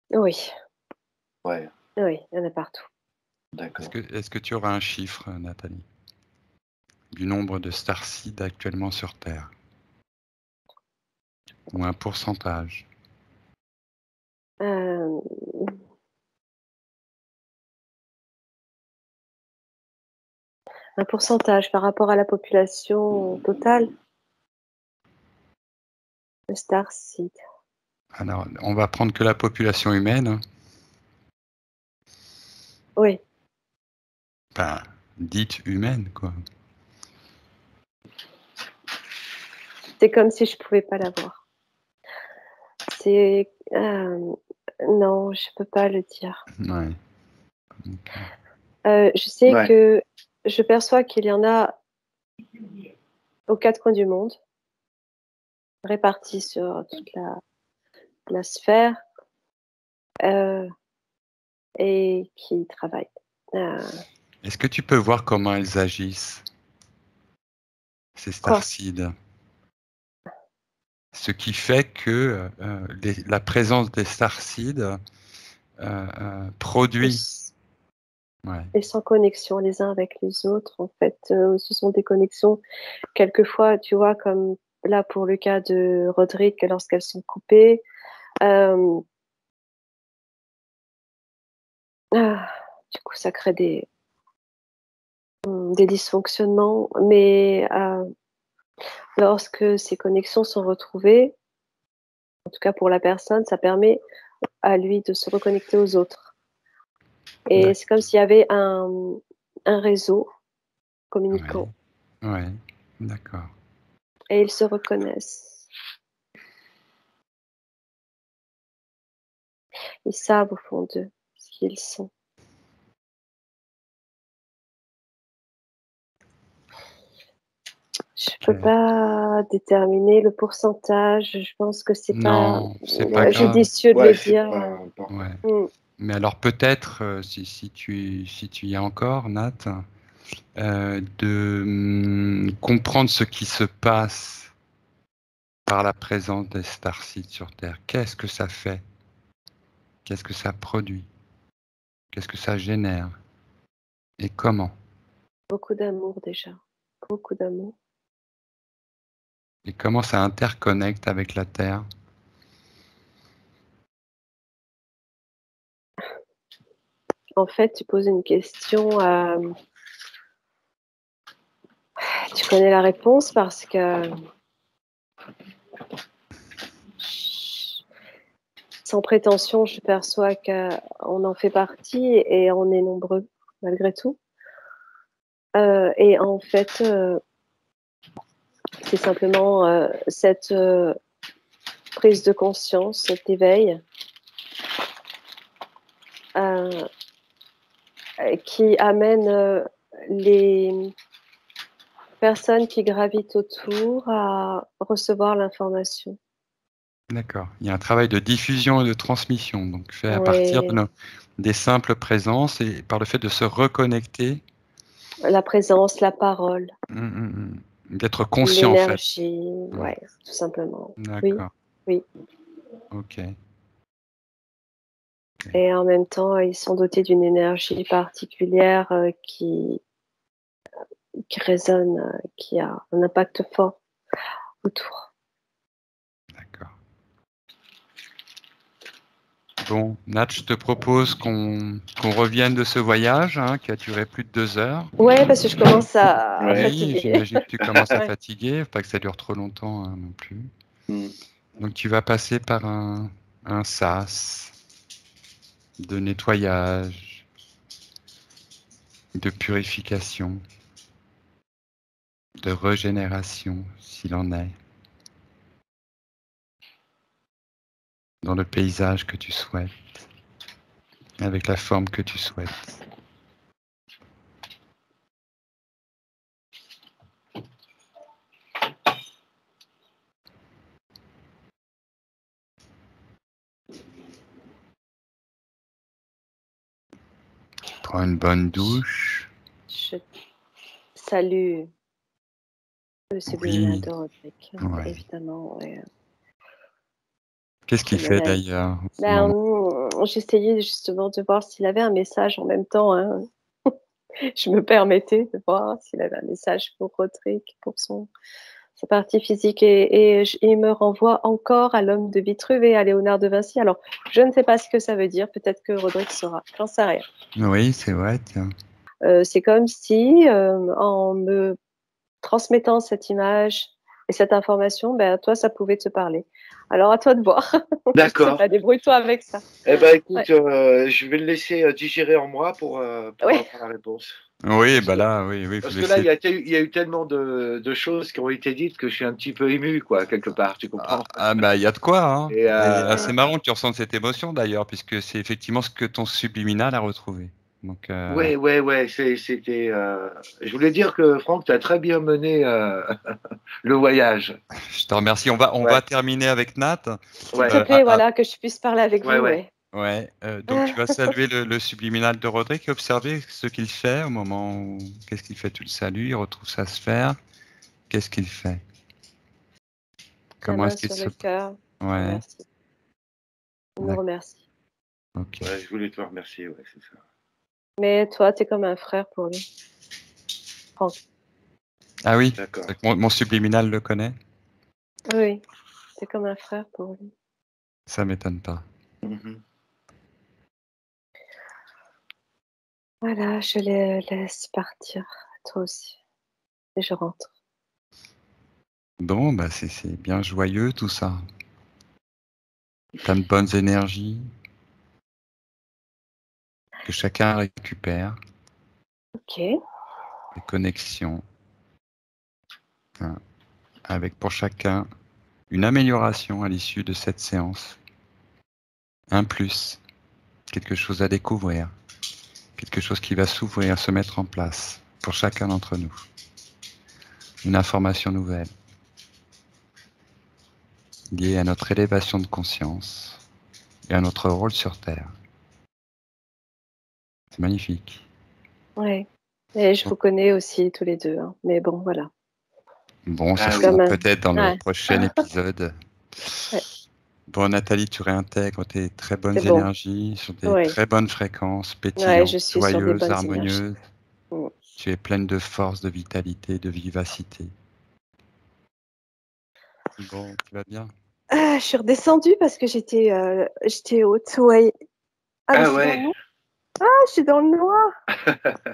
Oui. Ouais, Oui, il y en a partout. d'accord. Est-ce que tu auras un chiffre, Nathalie, du nombre de starseeds actuellement sur Terre? Ou un pourcentage? Euh, un pourcentage par rapport à la population totale de Starseed. Alors, on va prendre que la population humaine. Oui. Enfin, dite humaine, quoi. C'est comme si je pouvais pas l'avoir. C'est non, je peux pas le dire. Ouais. Je sais Ouais. que je perçois qu'il y en a aux quatre coins du monde, répartis sur toute la sphère, et qui travaillent. Est-ce que tu peux voir comment elles agissent, ces Quoi? starseeds? Ce qui fait que la présence des starseeds produit. Ouais. Et sans connexion les uns avec les autres, en fait, ce sont des connexions, quelquefois, tu vois, comme là pour le cas de Rodrigue, lorsqu'elles sont coupées, du coup, ça crée des dysfonctionnements, mais lorsque ces connexions sont retrouvées, en tout cas pour la personne, ça permet à lui de se reconnecter aux autres. Et c'est comme s'il y avait un réseau communicant. Ouais, d'accord. Et ils se reconnaissent. Ils savent au fond d'eux ce qu'ils sont. Je peux pas déterminer le pourcentage. Je pense que c'est pas Pas grave. judicieux de le dire. Ouais. Mm. Mais alors peut-être, si tu y es encore, Nat, de comprendre ce qui se passe par la présence des starseeds sur Terre. Qu'est-ce que ça fait? Qu'est-ce que ça produit? Qu'est-ce que ça génère? Et comment? Beaucoup d'amour déjà. Beaucoup d'amour. Et comment ça interconnecte avec la Terre? En fait, tu poses une question. Tu connais la réponse parce que sans prétention, je perçois qu'on en fait partie et on est nombreux malgré tout. Et en fait, c'est simplement cette prise de conscience, cet éveil qui amène personnes qui gravitent autour à recevoir l'information. D'accord. Il y a un travail de diffusion et de transmission, donc fait à Oui. partir des simples présences et par le fait de se reconnecter. La présence, la parole, D'être conscient, en fait. l'énergie, ouais, tout simplement. D'accord. Oui. Ok. Et en même temps, ils sont dotés d'une énergie particulière qui résonne, qui a un impact fort autour. D'accord. Bon, Nat, je te propose qu'on revienne de ce voyage qui a duré plus de 2 heures. Ouais, parce que je commence à Oui, fatiguer. j'imagine que tu commences à Ouais. fatiguer, pas que ça dure trop longtemps non plus. Mm. Donc tu vas passer par un sas de nettoyage, de purification, de régénération, s'il en est, dans le paysage que tu souhaites, avec la forme que tu souhaites. Prends une bonne douche. Je salue le subliminal de Roderick, Ouais. évidemment. Ouais. Qu'est-ce qu'il fait d'ailleurs en ce moment ? J'essayais justement de voir s'il avait un message en même temps. Hein. Je me permettais de voir s'il avait un message pour Roderick, pour sa partie physique. Et il me renvoie encore à l'homme de Vitruve et à Léonard de Vinci. Alors, je ne sais pas ce que ça veut dire. Peut-être que Roderick saura. J'en sais rien. Oui, c'est vrai, tiens. C'est comme si, en me transmettant cette image et cette information, ben, toi, ça pouvait te parler. Alors, à toi de voir. D'accord. Débrouille-toi avec ça. Eh ben, écoute, je vais le laisser digérer en moi pour avoir la réponse. Oui, bah là, oui. Parce que là, il y a eu tellement de choses qui ont été dites que je suis un petit peu ému, quoi, quelque part, tu comprends? Bah, il y a de quoi, hein. Et, c'est marrant que tu ressentes cette émotion, d'ailleurs, puisque c'est effectivement ce que ton subliminal a retrouvé. Donc, ouais, c'était. Je voulais dire que Franck, tu as très bien mené le voyage. je te remercie. On va terminer avec Nat. S'il te plaît, voilà, que je puisse parler avec vous. Ouais. Donc tu vas saluer le subliminal de Roderick et observer ce qu'il fait au moment où. Qu'est-ce qu'il fait? Tu le salues, il retrouve sa sphère. Qu'est-ce qu'il fait? Comment est-ce qu'il sur le cœur. Ouais. Merci. Il me remercie. Ok. Ouais, je voulais te remercier, ouais, c'est ça. Mais toi, tu es comme un frère pour lui. Franck. Ah oui. D'accord. Mon subliminal le connaît? Oui, c'est comme un frère pour lui. Ça m'étonne pas. Voilà, je les laisse partir, toi aussi. Et je rentre. Bon, bah c'est bien joyeux tout ça. Plein de bonnes énergies que chacun récupère. Ok. Des connexions. Avec pour chacun une amélioration à l'issue de cette séance. Un plus. Quelque chose à découvrir. Quelque chose qui va s'ouvrir, se mettre en place pour chacun d'entre nous. Une information nouvelle liée à notre élévation de conscience et à notre rôle sur Terre. C'est magnifique. Ouais. Et je vous connais aussi tous les deux. Hein. Mais bon, voilà. Bon, ça Ah sera peut-être dans le prochain épisode. Ouais. Bon, Nathalie, tu réintègres tes très bonnes énergies sur des très bonnes fréquences, pétillantes, je suis joyeuses, sur des bonnes harmonieuses. énergies. Tu es pleine de force, de vitalité, de vivacité. Bon, tu vas bien? Je suis redescendue parce que j'étais haute. Ouais. Ah je suis dans le noir. Je suis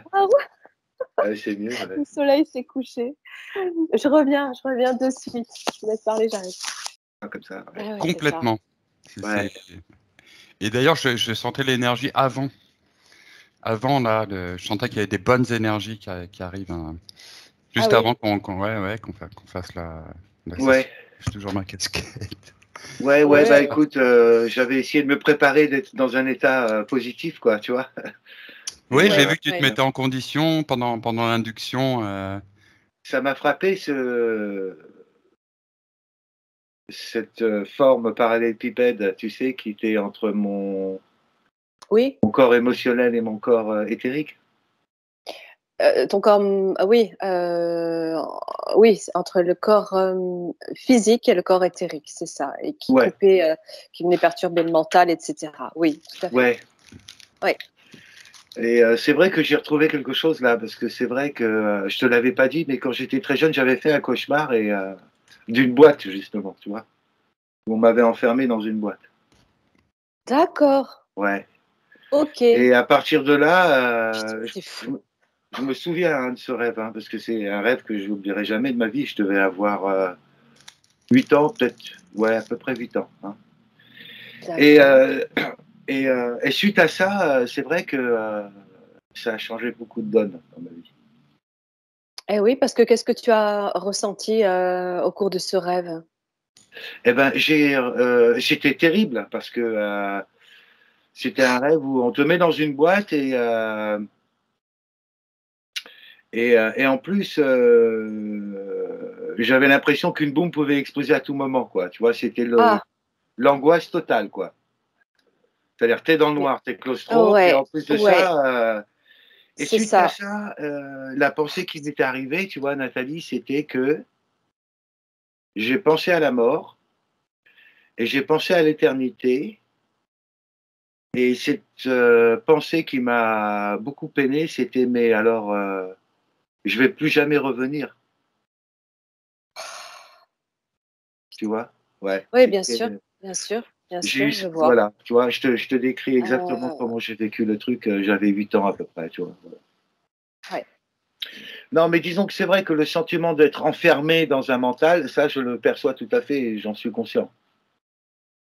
dans le noir. C'est mieux. Ouais. Le soleil s'est couché. Je reviens de suite. Je te laisse parler, j'arrive. Comme ça. Ouais, Complètement. Ouais. Et d'ailleurs, je sentais l'énergie avant. Avant, là, je sentais qu'il y avait des bonnes énergies qui arrivent juste avant qu'on fasse la session. J'ai toujours ma casquette. Ouais, bah écoute, j'avais essayé de me préparer d'être dans un état positif, quoi, tu vois. Oui, j'ai vu que tu te mettais en condition pendant l'induction. ça m'a frappé cette forme parallélépipède, tu sais, qui était entre Oui, mon corps émotionnel et mon corps éthérique. ton corps, oui, oui, c'est entre le corps physique et le corps éthérique, c'est ça, et qui Ouais, coupait, qui venait perturber le mental, etc. Oui, tout à fait. ouais. Oui. Et c'est vrai que j'ai retrouvé quelque chose là, parce que c'est vrai que je te l'avais pas dit, mais quand j'étais très jeune, j'avais fait un cauchemar et d'une boîte justement, tu vois, où on m'avait enfermé dans une boîte. D'accord. Ouais. Ok. Et à partir de là, Putain, c'est fou. je me souviens hein, de ce rêve, hein, parce que c'est un rêve que je n'oublierai jamais de ma vie. Je devais avoir 8 ans, peut-être, ouais, à peu près 8 ans. Hein. Et, D'accord. et suite à ça, c'est vrai que ça a changé beaucoup de donnes dans ma vie. Eh oui, parce que qu'est-ce que tu as ressenti au cours de ce rêve? Eh ben, c'était terrible parce que c'était un rêve où on te met dans une boîte et en plus, j'avais l'impression qu'une bombe pouvait exploser à tout moment, quoi. Tu vois, c'était Ah, l'angoisse totale, quoi. C'est-à-dire, t'es dans le mais- noir, t'es claustro, et ouais, en plus de ouais, ça, et c'est suite à ça. ça, la pensée qui m'était arrivée, tu vois, Nathalie, c'était que j'ai pensé à la mort et j'ai pensé à l'éternité. Et cette pensée qui m'a beaucoup peiné, c'était mais alors, je vais plus jamais revenir, tu vois? Ouais, Oui, bien sûr, bien sûr, bien j'ai eu, sûr, je vois. voilà, tu vois, je te décris exactement Euh, comment j'ai vécu le truc. J'avais 8 ans à peu près, tu vois. Voilà. ouais. Non, mais disons que c'est vrai que le sentiment d'être enfermé dans un mental, ça, je le perçois tout à fait et j'en suis conscient.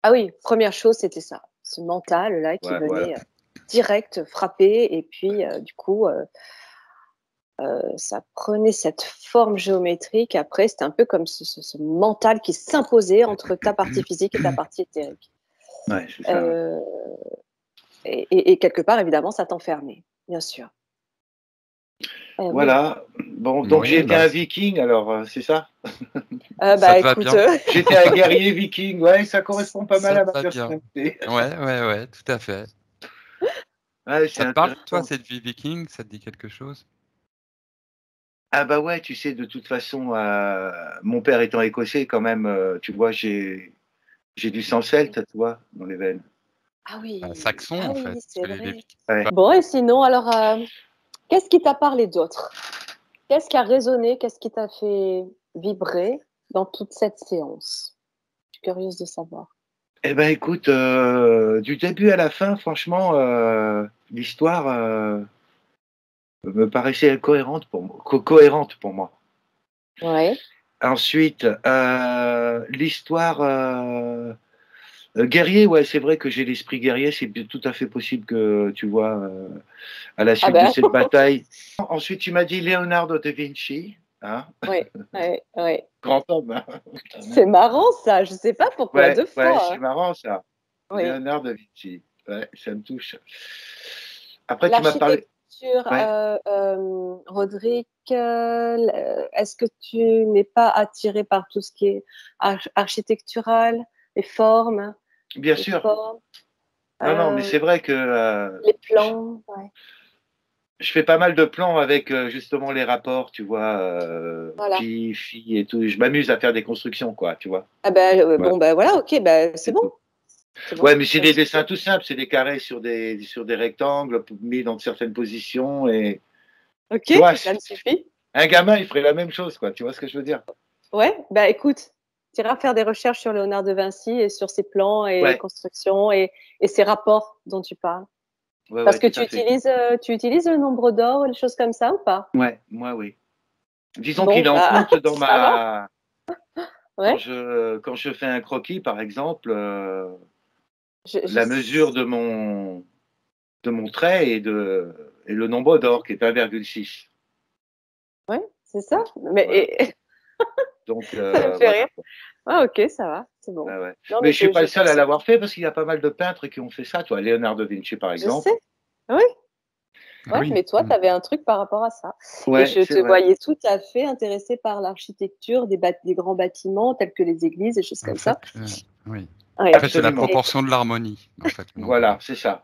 Ah oui, première chose, c'était ça, ce mental là qui Ouais, voilà. venait direct frapper, et puis du coup, ça prenait cette forme géométrique. Après, c'était un peu comme ce mental qui s'imposait entre ta partie physique et ta partie éthérique. Ouais, c'est ça. Ouais. Euh, et quelque part, évidemment, ça t'enfermait, bien sûr. Oui. Voilà. Bon, donc j'ai Oui, été bah, un viking, alors c'est ça? ça Bah te va écoute, bien. J'étais un guerrier viking, ouais, ça correspond pas mal Ça à te ma va bien. personnalité. Ouais, ouais, ouais, tout à fait. Ouais, c'est Ça te parle, toi, intéressant. cette vie viking? Ça te dit quelque chose? Ah bah ouais, tu sais, de toute façon, mon père étant écossais, quand même, tu vois, j'ai du sang celte, tu vois, dans les veines. Saxon, ah en fait. oui, Parce c'est que les vrai. Vikings, Ouais. Bon, et sinon, alors, qu'est-ce qui t'a parlé d'autre? Qu'est-ce qui a résonné? Qu'est-ce qui t'a fait vibrer dans toute cette séance? Je suis curieuse de savoir. Eh ben écoute, du début à la fin, franchement, l'histoire me paraissait cohérente pour moi, cohérente pour moi. Ouais. Ensuite, l'histoire guerrier, ouais, c'est vrai que j'ai l'esprit guerrier, c'est tout à fait possible que, tu vois, à la Ah suite de ben, cette bataille. Ensuite, tu m'as dit Leonardo da Vinci, hein, oui, oui, oui. grand homme, hein. C'est marrant ça, je sais pas pourquoi, Ouais, deux ouais, fois, c'est hein. marrant ça. Oui. Léonard da Vinci. Ouais, ça me touche. Après, tu m'as parlé. L'architecture, Ouais, Roderick, est-ce que tu n'es pas attiré par tout ce qui est architectural, les formes, bien les sûr. formes, Non, non, mais euh, c'est vrai que les plans? Ouais. je fais pas mal de plans avec justement les rapports, tu vois, Voilà. pi, phi et tout. Je m'amuse à faire des constructions, quoi, tu vois. Ah ben, Voilà, bon, ben voilà, ok, ben c'est c'est bon, tout. c'est bon, Ouais, mais c'est ça me des dessins suffit. tout simples, c'est des carrés sur des rectangles mis dans certaines positions et Ok, tu vois, ça me suffit. un gamin, il ferait la même chose, quoi. Tu vois ce que je veux dire? Ouais, ben écoute, tu iras faire des recherches sur Léonard de Vinci et sur ses plans et Ouais, constructions et ses rapports dont tu parles. ouais, Parce ouais, que tout à fait. tu utilises le nombre d'or ou des choses comme ça ou pas? Ouais, moi, oui. Disons qu'il Bon, est en bah, compte dans ça va. ma quand Ouais. je fais un croquis, par exemple, Je... la mesure de mon trait et le nombre d'or qui est 1,6. Ouais, c'est ça. Ouais, Mais voilà. et- Donc ça me fait voilà. rire. Ah, ok, ça va, c'est bon. Ouais, ouais. Non, Mais mais je suis pas je le seul à pensais. l'avoir fait parce qu'il y a pas mal de peintres qui ont fait ça. Toi, Léonard da Vinci, par Je exemple. sais. Oui, Ouais, Oui. mais toi, tu avais un truc par rapport à ça. Ouais, Et je c'est te vrai. voyais tout à fait intéressé par l'architecture des grands bâtiments tels que les églises, des choses En comme fait, ça. oui. Ouais. En fait, c'est la Absolument. proportion de l'harmonie, en fait. Donc, Voilà, c'est ça.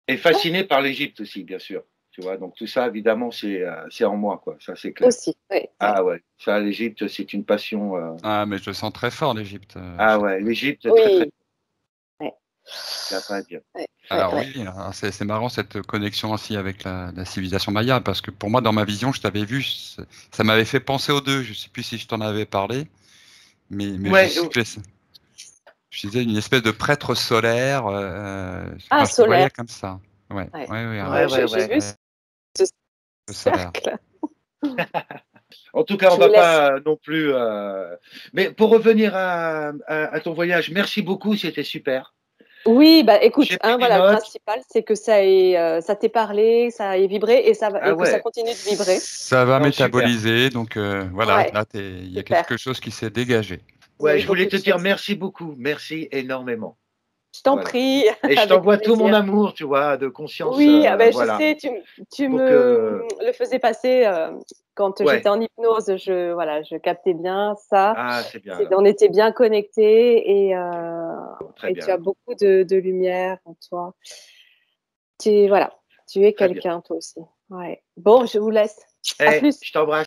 Et fasciné par l'Égypte aussi, bien sûr. Tu vois, donc tout ça, évidemment, c'est en moi, quoi. Ça, c'est clair. Aussi, ouais. Ah ouais, ça, l'Égypte, c'est une passion. ah, mais je le sens très fort, l'Égypte. Ah ouais, l'Égypte, très, très. Oui, ouais. Il n'y a pas à dire. Ouais, Alors ouais. oui, alors c'est marrant cette connexion aussi avec la civilisation maya, parce que pour moi, dans ma vision, je t'avais vu, ça m'avait fait penser aux deux. Je sais plus si je t'en avais parlé, mais je Ouais, sais que je disais une espèce de prêtre solaire. Ah, Enfin, je te voyais solaire. comme ça. Ouais, Ouais. ouais, ouais, ouais, Ouais, ouais, j'ai ouais. vu ce solaire. cercle. En tout cas, on Je va vous laisse. pas non plus. Mais pour revenir à ton voyage, merci beaucoup, c'était super. Oui, bah écoute, J'ai pris hein, des voilà, le notes. principal, c'est que ça t'ait parlé, ça ait vibré et Ah que ça ouais, continue de vibrer. Ça va non, super. métaboliser, donc voilà, Ouais, là, il y a super. quelque chose qui s'est dégagé. Il y a Ouais, eu je voulais beaucoup te de dire choses. merci beaucoup, merci énormément. Je t'en Voilà. prie, Et je avec t'envoie tout mon plaisir. amour, tu vois, de conscience, Oui, ah ben, je voilà, sais, tu pour me que. le faisais passer quand j'étais Ouais, en hypnose. Voilà, je captais bien ça. ah, c'est bien alors. On était bien connectés Ok, bon, très et bien tu as alors. beaucoup de lumière en toi. Voilà, tu es Très bien. quelqu'un toi aussi. Ouais. Bon, je vous laisse. À Eh, plus. je t'embrasse.